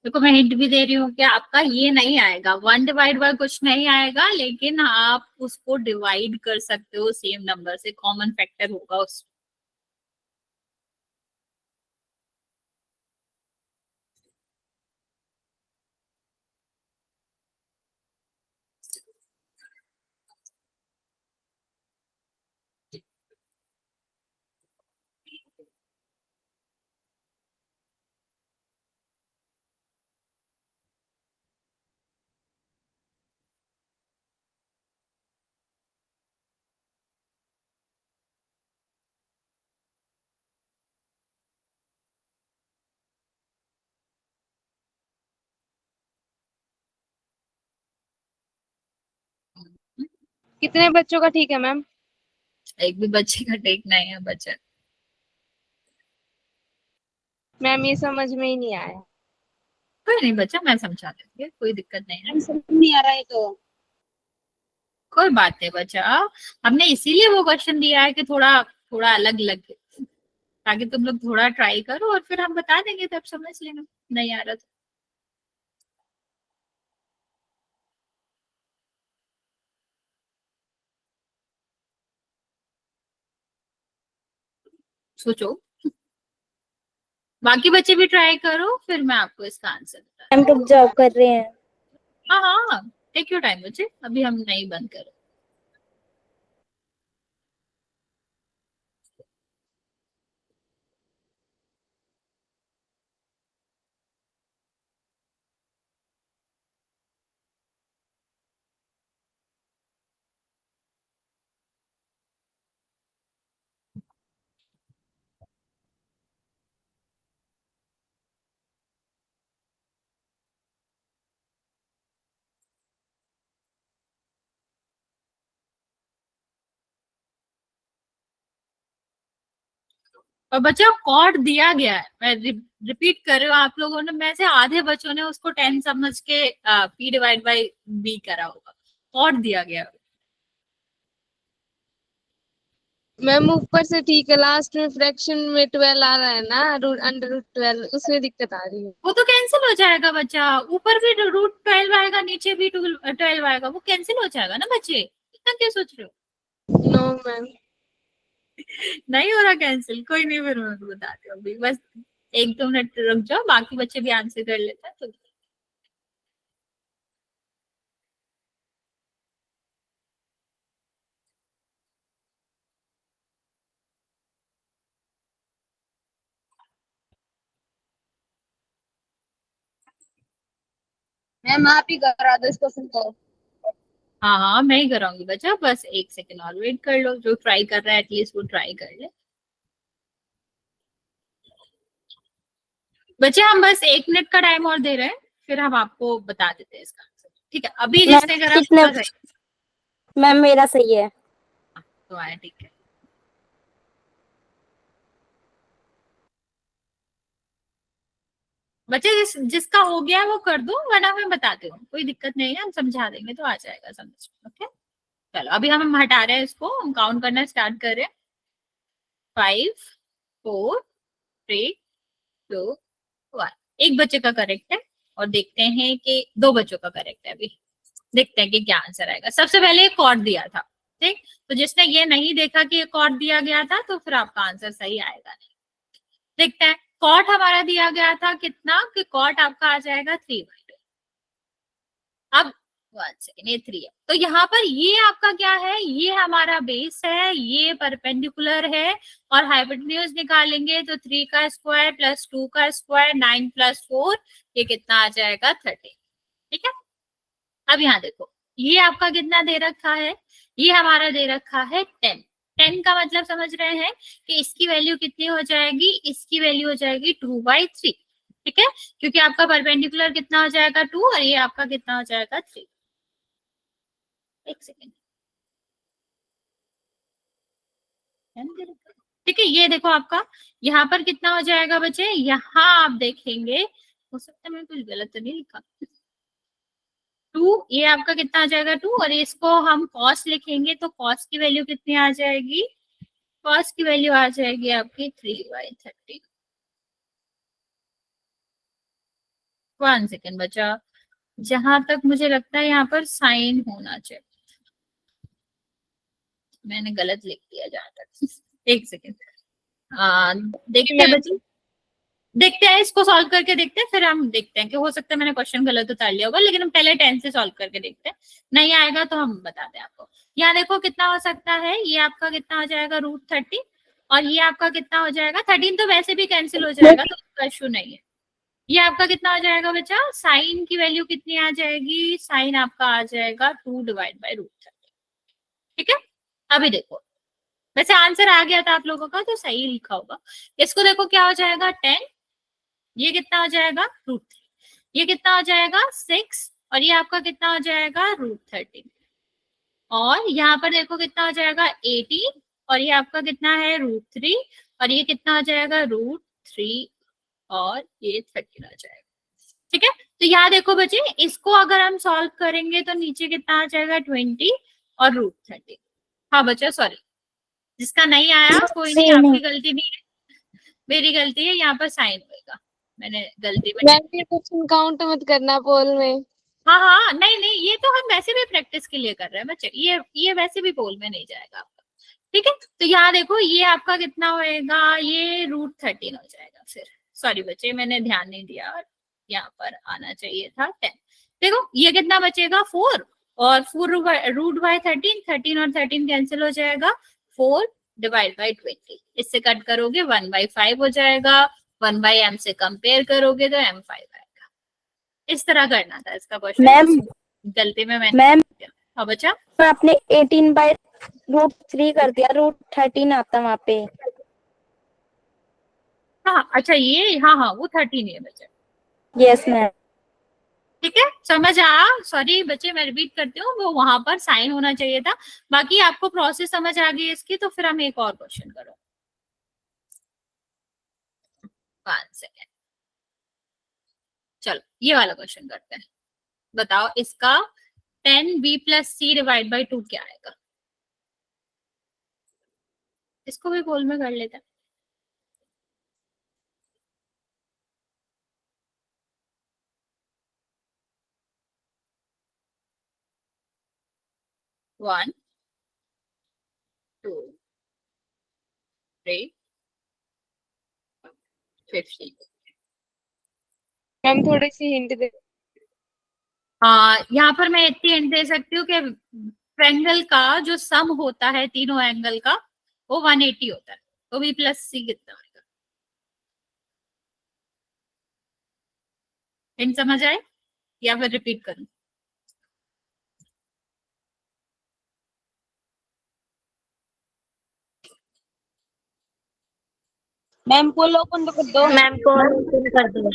Speaker 1: देखो मैं हिंट भी दे रही हूँ कि आपका ये नहीं आएगा, 1 डिवाइड बाय कुछ नहीं आएगा, लेकिन आप उसको डिवाइड कर सकते हो सेम नंबर से, कॉमन फैक्टर होगा उस।
Speaker 4: कितने बच्चों का ठीक है मैम?
Speaker 1: एक भी बच्चे का ठीक नहीं है बच्चा।
Speaker 4: मैम ये समझ में ही नहीं आया।
Speaker 1: कोई नहीं बच्चा, मैं समझा देती हूँ, कोई दिक्कत नहीं है।
Speaker 2: मैम समझ नहीं आ रहा है तो।
Speaker 1: कोई बात नहीं बच्चा, हमने इसीलिए वो क्वेश्चन दिया है कि थोड़ा थोड़ा अलग लगे, ताकि तुम लोग थोड़ा ट्राई करो और फिर हम बता देंगे तब समझ लेना, नहीं आ रहा तो। सोचो, बाकी बच्चे भी ट्राई करो, फिर मैं आपको इसका आंसर बता।
Speaker 6: हम लोग जॉब कर रहे हैं।
Speaker 1: हाँ हाँ, टेक योर टाइम बच्चे, अभी हम नहीं बंद करो। और बच्चा कॉर्ड दिया गया है, मैं रिपीट कर रही हूँ, आप लोगों ने में से आधे बच्चों ने उसको 10 समझ के P डिवाइड बाई B करा होगा। कॉर्ड दिया गया है।
Speaker 4: मैम ऊपर से ठीक है, लास्ट में फ्रैक्शन में 12 आ रहा है ना, अंडर रूट 12, उसमें दिक्कत आ रही है।
Speaker 1: वो तो कैंसिल हो जाएगा बच्चा, ऊपर भी √12 आएगा, नीचे भी 12 आएगा, वो कैंसिल हो जाएगा ना बच्चे, इतना क्या सोच रहे हो।
Speaker 4: No ma'am.
Speaker 1: नहीं हो रहा कैंसिल, कोई नहीं, फिर मैं बताती हूँ अभी, बस 1-2 मिनट रुक जाओ, बाकी बच्चे भी आंसर कर लेते हैं तो।
Speaker 2: मैम आप ही करा दो इस क्वेश्चन को।
Speaker 1: हाँ हाँ, मैं ही कराऊंगी बच्चा, बस 1 सेकेंड और वेट कर लो, जो ट्राई कर रहा है एटलीस्ट वो ट्राई कर ले। बच्चे हम बस 1 मिनट का टाइम और दे रहे हैं, फिर हम आपको बता देते हैं इसका आंसर, ठीक है। अभी
Speaker 6: मैम
Speaker 1: जिसने करा
Speaker 6: कितने?
Speaker 1: उसका सही।
Speaker 6: मैम मेरा सही है।
Speaker 1: तो आया, ठीक है। बच्चे जिसका हो गया है वो कर दो, वरना मैं बताती हूँ, कोई दिक्कत नहीं है, हम समझा देंगे तो आ जाएगा समझ में। ओके, चलो अभी हम हटा रहे हैं इसको, हम काउंट करना स्टार्ट कर रहे हैं। 5 4 3 2 1। एक बच्चे का करेक्ट है, और देखते हैं कि 2 बच्चों का करेक्ट है। अभी देखते हैं कि क्या आंसर आएगा। सबसे पहले एक कॉर्ड दिया था, ठीक, तो जिसने ये नहीं देखा कि एक कॉर्ड दिया गया था, तो फिर आपका आंसर सही आएगा नहीं। देखते हैं, कॉट हमारा दिया गया था कितना, कि कॉट आपका आ जाएगा 3/2। अब 1 सेकेंड, ये 3 है, तो यहाँ पर ये आपका क्या है, ये हमारा बेस है, ये परपेंडिकुलर है, और हाइपोटेन्यूज निकालेंगे तो 3 का स्क्वायर प्लस 2 का स्क्वायर 9 प्लस 4, ये कितना आ जाएगा 13, ठीक है। अब यहाँ देखो, ये आपका कितना दे रखा है, ये हमारा दे रखा है 10। 10 का मतलब समझ रहे हैं कि इसकी वैल्यू कितनी हो जाएगी, इसकी वैल्यू हो जाएगी 2/3, ठीक है, क्योंकि आपका परपेंडिकुलर कितना हो जाएगा 2, और ये आपका कितना हो जाएगा 3। 1 सेकेंड, ठीक है। ये देखो आपका यहाँ पर कितना हो जाएगा बच्चे, यहाँ आप देखेंगे, हो सकता है मैं कुछ गलत तो नहीं लिखा, 2, ये आपका कितना आ जाएगा 2, और इसको हम कॉस लिखेंगे तो कॉस की वैल्यू कितनी आ जाएगी, कॉस की वैल्यू आ जाएगी आपकी 3/30। 1 सेकेंड बचा, जहां तक मुझे लगता है यहाँ पर साइन होना चाहिए, मैंने गलत लिख दिया जहां तक। 1 सेकेंड, देखते हैं बच्चे, देखते हैं इसको सॉल्व करके देखते हैं, फिर हम देखते हैं कि हो सकता है मैंने क्वेश्चन गलत उतार लिया होगा, लेकिन हम पहले 10 से सॉल्व करके देखते हैं, नहीं आएगा तो हम बताते हैं आपको। यहाँ देखो कितना हो सकता है, ये आपका कितना हो जाएगा √30, और ये आपका कितना हो जाएगा 13, तो वैसे भी कैंसिल हो जाएगा, तो उसका इशू नहीं है। ये आपका कितना हो जाएगा बच्चा, साइन की वैल्यू कितनी आ जाएगी, साइन आपका आ जाएगा 2/√30, ठीक है। अभी देखो, वैसे आंसर आ गया था आप लोगों का, तो सही लिखा होगा। इसको देखो क्या हो जाएगा 10, ये कितना हो जाएगा √3, ये कितना हो जाएगा 6, और ये आपका कितना हो जाएगा √13। और यहाँ पर देखो कितना हो जाएगा 18, और ये आपका कितना है √3, और ये कितना हो जाएगा √3, और ये 13 आ जाएगा। ठीक है, तो यहाँ देखो बच्चे, इसको अगर हम सॉल्व करेंगे तो नीचे कितना आ जाएगा 20 और √30। हाँ बच्चा सॉरी, जिसका नहीं आया कोई नहीं, आपकी गलती नहीं है, मेरी गलती है, यहाँ पर साइन होएगा, मैंने गलती में।
Speaker 4: मैम ये क्वेश्चन काउंट मत करना पोल में।
Speaker 1: हाँ हाँ, नहीं नहीं, ये तो हम वैसे भी प्रैक्टिस के लिए कर रहे हैं बच्चे, ये वैसे भी पोल में नहीं जाएगा आपका। ठीक है, तो यहाँ देखो ये आपका कितना होएगा, ये √13 हो जाएगा। फिर सॉरी बच्चे, मैंने ध्यान नहीं दिया, यहाँ पर आना चाहिए था 10। देखो ये कितना बचेगा 4, और 4√13, 13 और 13 कैंसिल हो जाएगा, 4 डिवाइड बाई 20, इससे कट करोगे 1/5 हो जाएगा, 1/m से कंपेयर करोगे तो m5 आएगा। इस तरह करना था इसका क्वेश्चन।
Speaker 6: मैम
Speaker 1: गलती में मैंने
Speaker 6: मैम
Speaker 1: हाँ बच्चा,
Speaker 6: आपने 18/√3 कर दिया, √13 आता वहाँ पे।
Speaker 1: हाँ अच्छा ये हाँ हाँ वो 13 है बच्चा।
Speaker 6: Yes ma'am.
Speaker 1: ठीक है, समझ आ, सॉरी बच्चे मैं रिपीट करती हूँ, वो वहां पर साइन होना चाहिए था। बाकी आपको प्रोसेस समझ आ गई इसकी, तो फिर हम एक और क्वेश्चन करो। 5 सेकेंड, चलो ये वाला क्वेश्चन करते हैं। बताओ इसका 10b + c डिवाइड बाई 2 क्या आएगा। इसको भी गोल में कर लेते हैं। वन 2 3 50।
Speaker 4: मैम थोड़ी सी हिंट दे।
Speaker 1: यहाँ पर मैं इतनी हिंट दे सकती हूँ कि ट्रायंगल का जो सम होता है तीनों एंगल का, वो 180 होता है, तो b + c कितना होगा। हिंट समझ आए या फिर रिपीट करूं।
Speaker 2: मैम पोल ओपन तो कर दो।
Speaker 5: मैम कॉल ओपन कर दो।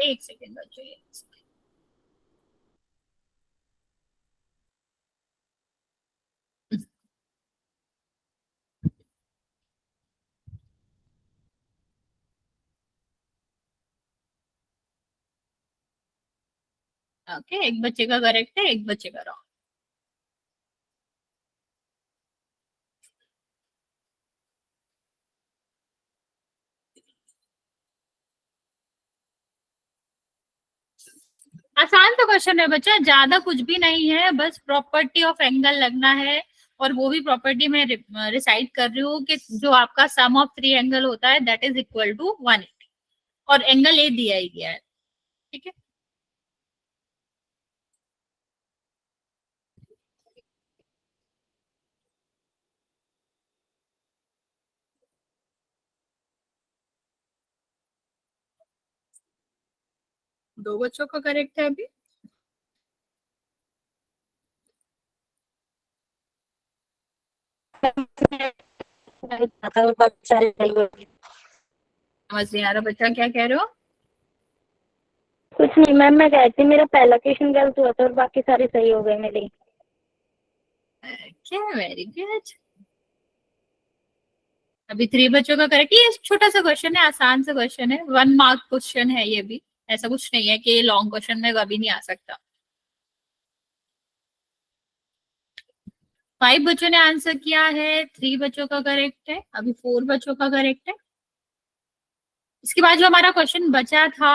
Speaker 1: एक सेकेंड बच्चों, ओके, एक बच्चे का करेक्ट है, एक बच्चे का रॉन्ग। आसान तो क्वेश्चन है बच्चा, ज्यादा कुछ भी नहीं है, बस प्रॉपर्टी ऑफ एंगल लगना है, और वो भी प्रॉपर्टी में रिसाइड कर रही हूँ कि जो आपका सम ऑफ 3 एंगल होता है दैट इज इक्वल टू 180, और एंगल ए दिया ही गया है। ठीक है, दो बच्चों का करेक्ट है अभी। समझ नहीं आ रहा बच्चा, क्या कह रहे हो।
Speaker 6: कुछ नहीं मैम, मैं कहती मेरा पहला क्वेश्चन गलत हुआ था और बाकी सारे सही हो गए मेरे।
Speaker 1: क्या, वेरी गुड। अभी 3 बच्चों का करेक्ट। ये छोटा सा क्वेश्चन है, आसान सा क्वेश्चन है, 1 मार्क क्वेश्चन है ये भी, ऐसा कुछ नहीं है कि ये लॉन्ग क्वेश्चन में कभी नहीं आ सकता। 5 बच्चों ने आंसर किया है, 3 बच्चों का करेक्ट है, अभी 4 बच्चों का करेक्ट है। इसके बाद जो हमारा क्वेश्चन बचा था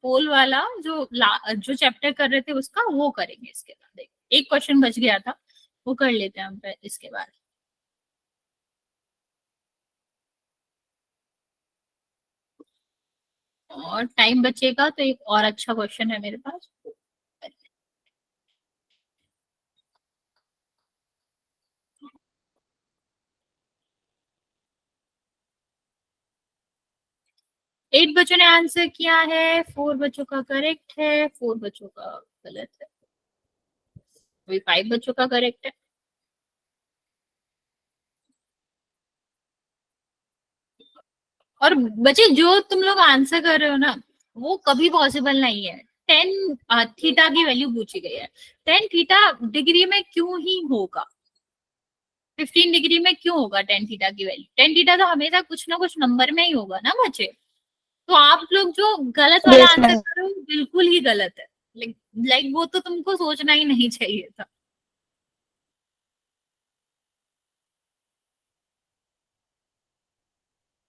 Speaker 1: पोल वाला, जो चैप्टर कर रहे थे उसका, वो करेंगे इसके बाद। एक क्वेश्चन बच गया था, वो कर लेते हैं हम इसके बाद। और टाइम बचेगा तो एक और अच्छा क्वेश्चन है मेरे पास। एट बच्चों ने आंसर किया है, 4 बच्चों का करेक्ट है, 4 बच्चों का गलत है, अभी 5 बच्चों का करेक्ट है। और बच्चे जो तुम लोग आंसर कर रहे हो ना, वो कभी पॉसिबल नहीं है। टेन थीटा की वैल्यू पूछी गई है। टेन थीटा डिग्री में क्यों ही होगा, 15 डिग्री में क्यों होगा टेन थीटा की वैल्यू? टेन थीटा तो हमेशा कुछ ना कुछ नंबर में ही होगा ना बच्चे। तो आप लोग जो गलत वाला
Speaker 6: Yes,
Speaker 1: आंसर
Speaker 6: ma'am.
Speaker 1: कर रहे हो बिल्कुल ही गलत है। लाइक वो तो तुमको सोचना ही नहीं चाहिए था।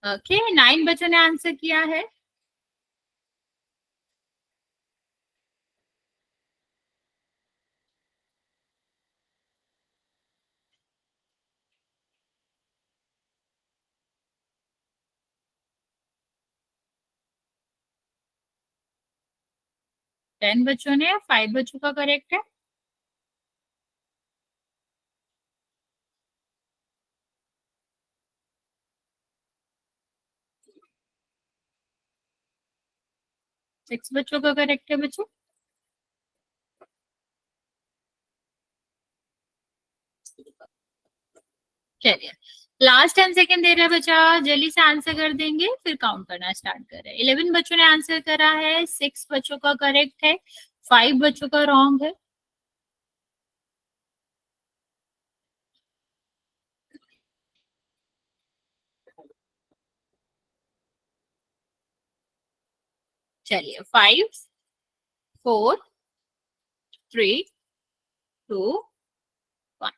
Speaker 1: ओके, 9 बच्चों ने आंसर किया है। टेन बच्चों ने, 5 बच्चों का करेक्ट है। सिक्स बच्चों का करेक्ट है बच्चों। चलिए, लास्ट 10 सेकेंड दे रहा है बच्चा, जल्दी से आंसर कर देंगे फिर काउंट करना स्टार्ट कर रहे हैं। 11 बच्चों ने आंसर करा है, 6 बच्चों का करेक्ट है, 5 बच्चों का रॉन्ग है। चलिए, 5 4 3 2 1।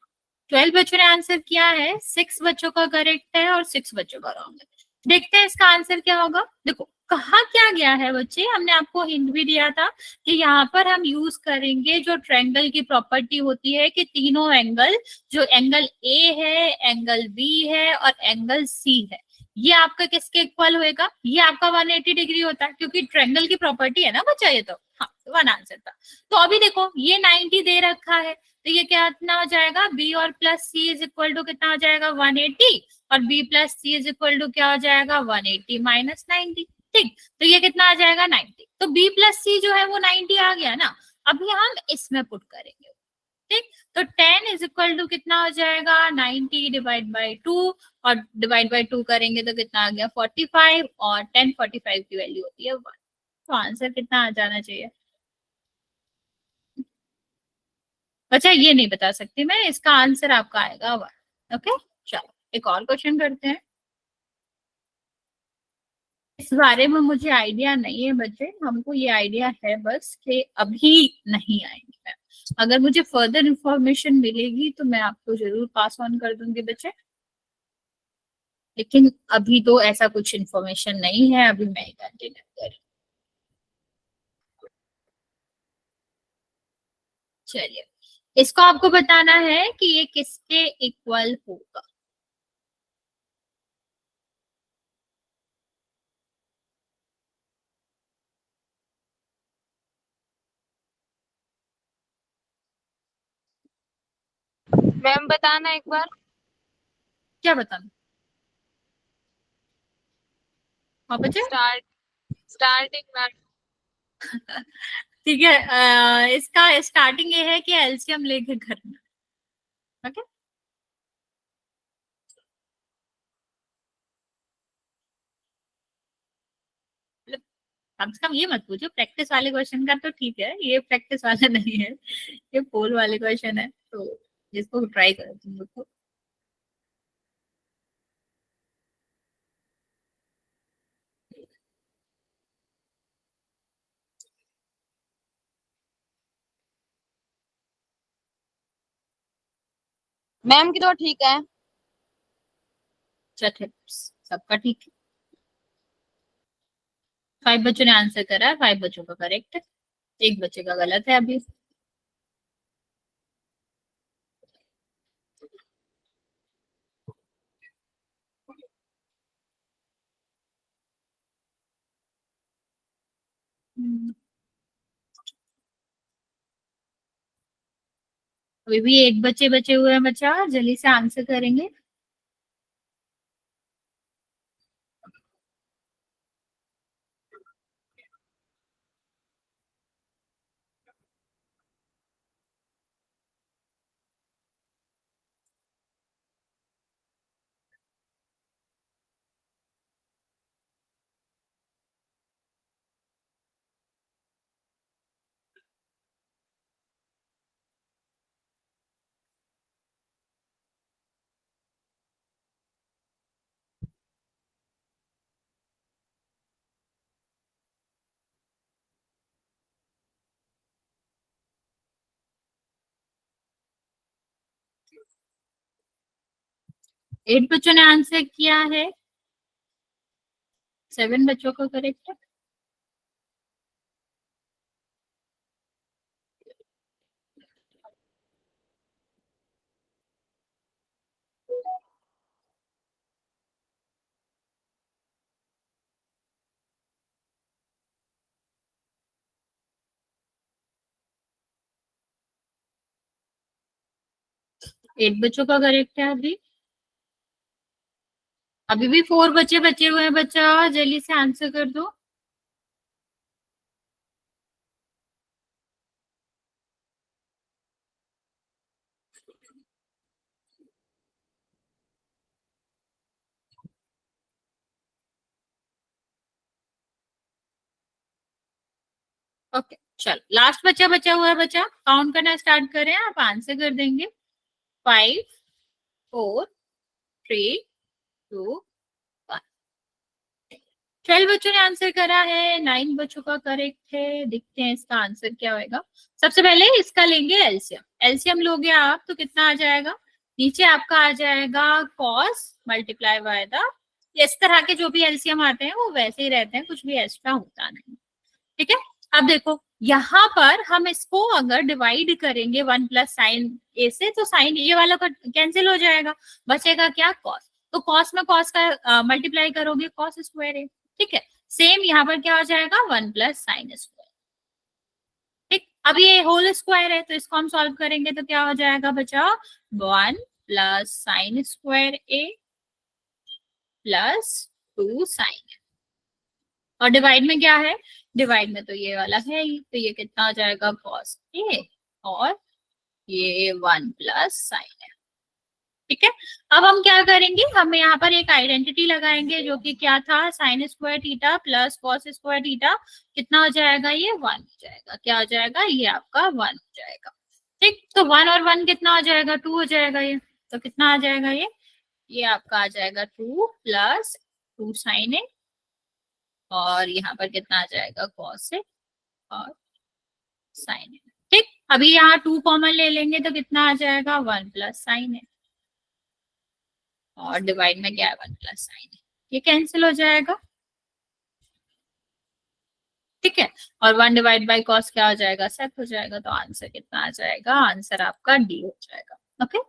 Speaker 1: 12 बच्चों ने आंसर किया है, 6 बच्चों का करेक्ट है और 6 बच्चों का रॉन्ग है। देखते हैं इसका आंसर क्या होगा। देखो कहा क्या गया है बच्चे, हमने आपको हिंट भी दिया था कि यहाँ पर हम यूज करेंगे जो ट्रायंगल की प्रॉपर्टी होती है कि तीनों एंगल, जो एंगल ए है, एंगल बी है और एंगल सी है, ये आपका किसके इक्वल होएगा? ये आपका 180 डिग्री होता है, क्योंकि ट्रायंगल की प्रॉपर्टी है ना बच्चा ये। तो हाँ, वन आंसर था। तो अभी देखो ये 90 दे रखा है, तो ये कितना हो जाएगा? बी और plus C is equal to कितना हो जाएगा? 180। और B plus C is equal to क्या हो जाएगा? 180 माइनस 90। ठीक, तो ये कितना आ जाएगा? 90। तो बी प्लस सी जो है वो 90 आ गया ना। अभी हम इसमें पुट करेंगे। ठीक, तो 10 इज इक्वल टू कितना हो जाएगा? 90 डिवाइड बाई 2, और डिवाइड बाई 2 करेंगे तो कितना आ गया? 45। और 10 45 की वैल्यू होती है 1। तो आंसर कितना आ जाना चाहिए? अच्छा ये नहीं बता सकती मैं, इसका आंसर आपका आएगा 1। ओके, चलो एक और क्वेश्चन करते हैं। इस बारे में मुझे आइडिया नहीं है बच्चे, हमको ये आइडिया है बस कि अभी नहीं आएंगे मैम। अगर मुझे फर्दर इंफॉर्मेशन मिलेगी तो मैं आपको जरूर पास ऑन कर दूंगी बच्चे, लेकिन अभी तो ऐसा कुछ इंफॉर्मेशन नहीं है। अभी मैं कंटिन्यू कर। चलिए, इसको आपको बताना है कि ये किसके इक्वल होगा।
Speaker 4: मैम बताना एक बार।
Speaker 1: क्या बताना? हाँ बच्चे,
Speaker 4: स्टार्टिंग मैम।
Speaker 1: ठीक है। इसका स्टार्टिंग ये है कि एलसीएम लेके करना। ओके, कम से कम ये मत पूछो प्रैक्टिस वाले क्वेश्चन का, तो ठीक है ये प्रैक्टिस वाला नहीं है, ये पोल वाले क्वेश्चन है, तो इसको ट्राई करो तुम लोग को।
Speaker 2: मैम की तो ठीक है।
Speaker 1: चलो सबका ठीक है। 5 बच्चों ने आंसर करा है, 5 बच्चों का करेक्ट है, एक बच्चे का गलत है अभी। अभी भी एक बच्चे बचे हुए हैं बच्चा, जल्दी से आंसर करेंगे। 8 बच्चों ने आंसर किया है, 7 बच्चों का करेक्ट है। एट बच्चों का करेक्ट है। अभी अभी भी 4 बच्चे बचे हुए हैं, बच्चा जल्दी से आंसर कर दो। ओके चलो, लास्ट बच्चा बचा हुआ है, बच्चा काउंट करना स्टार्ट करें, आप आंसर कर देंगे। 5 4 3 2 1। 12 बच्चों ने आंसर करा है, 9 बच्चों का करेक्ट है। देखते हैं इसका आंसर क्या होगा। सबसे पहले इसका लेंगे एलसीएम। एलसीएम लोगे आप तो कितना आ जाएगा, नीचे आपका आ जाएगा कॉस मल्टीप्लाई बाय द, इस तरह के जो भी एलसीएम आते हैं वो वैसे ही रहते हैं, कुछ भी एक्स्ट्रा होता नहीं। ठीक है, अब देखो यहाँ पर हम इसको अगर डिवाइड करेंगे 1 प्लस साइन ए से, तो साइन ये वाला कैंसिल हो जाएगा, बचेगा क्या कॉस। तो कॉस में कॉस का मल्टीप्लाई करोगे, कॉस स्क्वायर है। ठीक है, सेम यहाँ पर क्या हो जाएगा, 1 प्लस साइन स्क्वायर। ठीक, अब ये होल स्क्वायर है तो इसको हम सॉल्व करेंगे तो क्या हो जाएगा बचा, 1 प्लस साइन स्क्वायर ए प्लस 2 साइन। और डिवाइड में क्या है, डिवाइड में तो ये वाला है ही, तो ये कितना हो जाएगा कॉस ए, और ये 1 प्लस साइन है। ठीक है, अब हम क्या करेंगे, हम यहाँ पर एक आइडेंटिटी लगाएंगे जो कि क्या था, sine square theta plus cos square theta, कितना हो जाएगा, ये 1 हो जाएगा। क्या हो जाएगा, ये आपका 1 हो जाएगा। ठीक, तो 1 और 1 कितना हो जाएगा, 2 हो जाएगा ये। तो कितना आ जाएगा ये आपका आ जाएगा 2 प्लस 2 साइन ए, और यहाँ पर कितना आ जाएगा कॉस ए और साइन ए। ठीक, अभी यहाँ 2 कॉमन ले लेंगे तो कितना आ जाएगा, 1 प्लस साइन ए, और डिवाइड में क्या है, 1 प्लस साइन है, ये कैंसिल हो जाएगा। ठीक है, और 1 डिवाइड बाई कॉस क्या हो जाएगा, सेक हो जाएगा। तो आंसर कितना आ जाएगा, आंसर आपका डी हो जाएगा। ओके,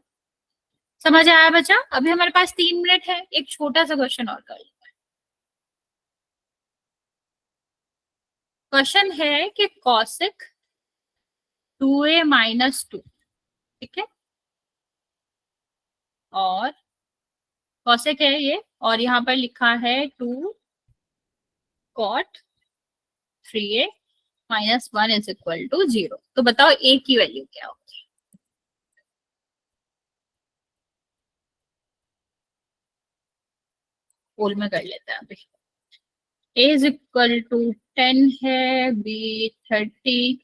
Speaker 1: समझ आया बच्चा। अभी हमारे पास 3 मिनट है, एक छोटा सा क्वेश्चन और कर लेते हैं। क्वेश्चन है कि कॉसिक 2a माइनस 2, ठीक है, और कॉसेक है ये, और यहाँ पर लिखा है 2 cot 3a minus 1 is equal to 0। तो बताओ a की वैल्यू क्या होगी। पोल में कर लेते हैं अभी। a इज इक्वल टू 10 है, b 30,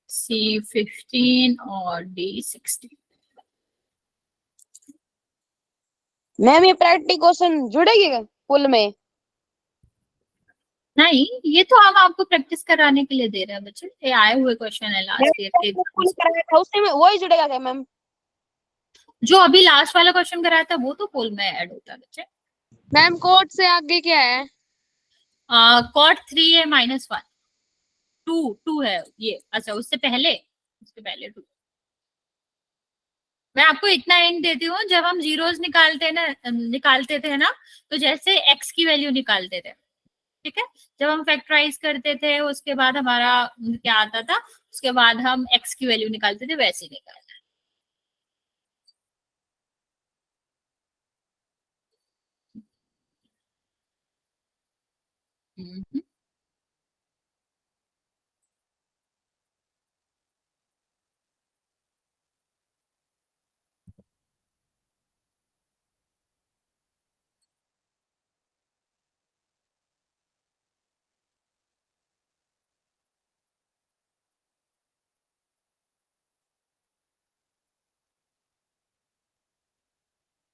Speaker 1: c 15 और d 16।
Speaker 2: मैम ये प्रैक्टिस क्वेश्चन जुड़ेगी क्या पुल में?
Speaker 1: नहीं, ये तो हम आपको प्रैक्टिस कराने के लिए दे रहे हैं बच्चे, ये आए हुए क्वेश्चन है लास्ट ईयर के।
Speaker 2: पुल कराया था उससे में वही जुड़ेगा क्या मैम?
Speaker 1: जो अभी लास्ट वाला क्वेश्चन कराया था वो तो पोल में ऐड होता है बच्चे।
Speaker 4: मैम कोड से आगे क्या है?
Speaker 1: कॉट 3a माइनस 1, 2 है ये। अच्छा, उससे पहले 2। मैं आपको इतना हिंट देती हूँ, जब हम जीरोस निकालते थे ना, तो जैसे x की वैल्यू निकालते थे, ठीक है, जब हम फैक्टराइज करते थे उसके बाद हमारा क्या आता था, उसके बाद हम x की वैल्यू निकालते थे, वैसे ही निकालना है।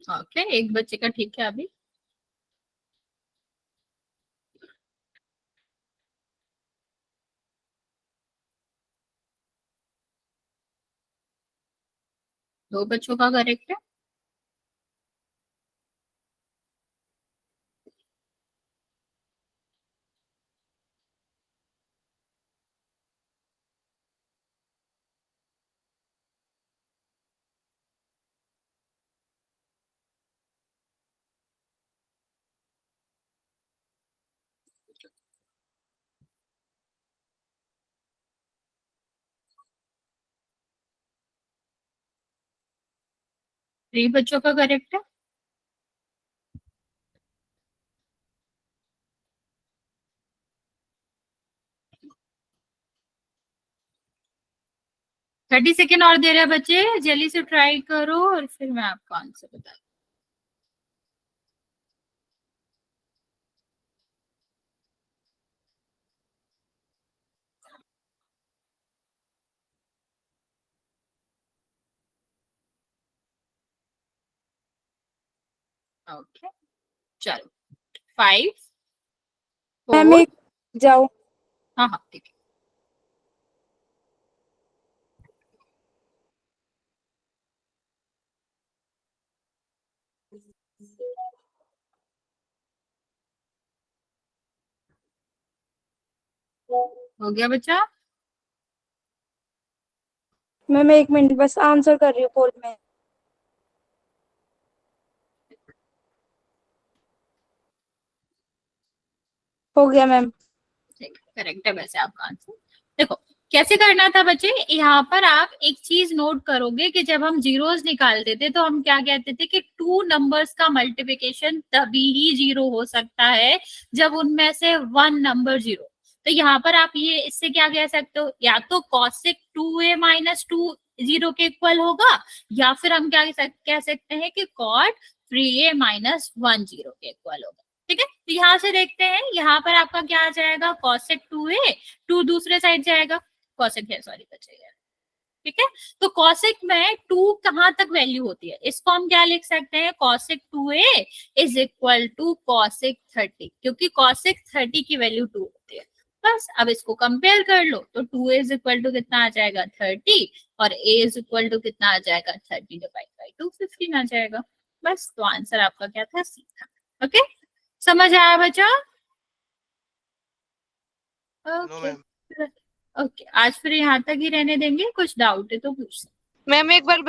Speaker 1: ओके, एक बच्चे का ठीक है अभी। दो बच्चों का करेक्ट है। 3 बच्चों का करेक्ट है। थर्टी सेकेंड और दे रहे हैं बच्चे, जल्दी से ट्राई करो और फिर मैं आपको आंसर बता। ओके चलो 5
Speaker 7: मैम
Speaker 1: 4
Speaker 7: एक जाओ।
Speaker 1: हाँ हाँ ठीक है। हो गया बच्चा?
Speaker 7: मैम 1 मिनट बस आंसर कर रही हूँ पोल में। हो गया मैम।
Speaker 1: ठीक है करेक्ट है वैसे आपका आंसर। देखो कैसे करना था बच्चे, यहाँ पर आप एक चीज नोट करोगे कि जब हम जीरोस निकालते थे तो हम क्या कहते थे कि 2 नंबर्स का मल्टीप्लिकेशन तभी ही 0 हो सकता है जब उनमें से 1 नंबर 0। तो यहाँ पर आप ये इससे क्या कह सकते हो, या तो cosec 2a माइनस 2 0 के इक्वल होगा, या फिर हम क्या कह सकते हैं कि cot 3a माइनस 1 0 के इक्वल होगा। ठीक है, तो यहाँ से देखते हैं, यहाँ पर आपका क्या आ जाएगा, cosec 2a, 2 दूसरे साइड जाएगा, cosec है सॉरी बचेगा। ठीक है, तो cosec में 2 कहाँ तक वैल्यू होती है, इसको हम क्या लिख सकते हैं, cosec 2a is equal to cosec 30, क्योंकि cosec 30 की वैल्यू 2 होती है। बस अब इसको कंपेयर कर लो तो 2a इज इक्वल टू कितना आ जाएगा 30 और a इज इक्वल टू कितना आ जाएगा 30 डिवाइड बाई 2 15 आ जाएगा। बस तो आंसर आपका क्या था, सी था। ओके समझ आया बच्चा? ओके ओके आज फिर यहाँ तक ही रहने देंगे, कुछ डाउट है तो पूछ सकते।
Speaker 4: मैम एक बार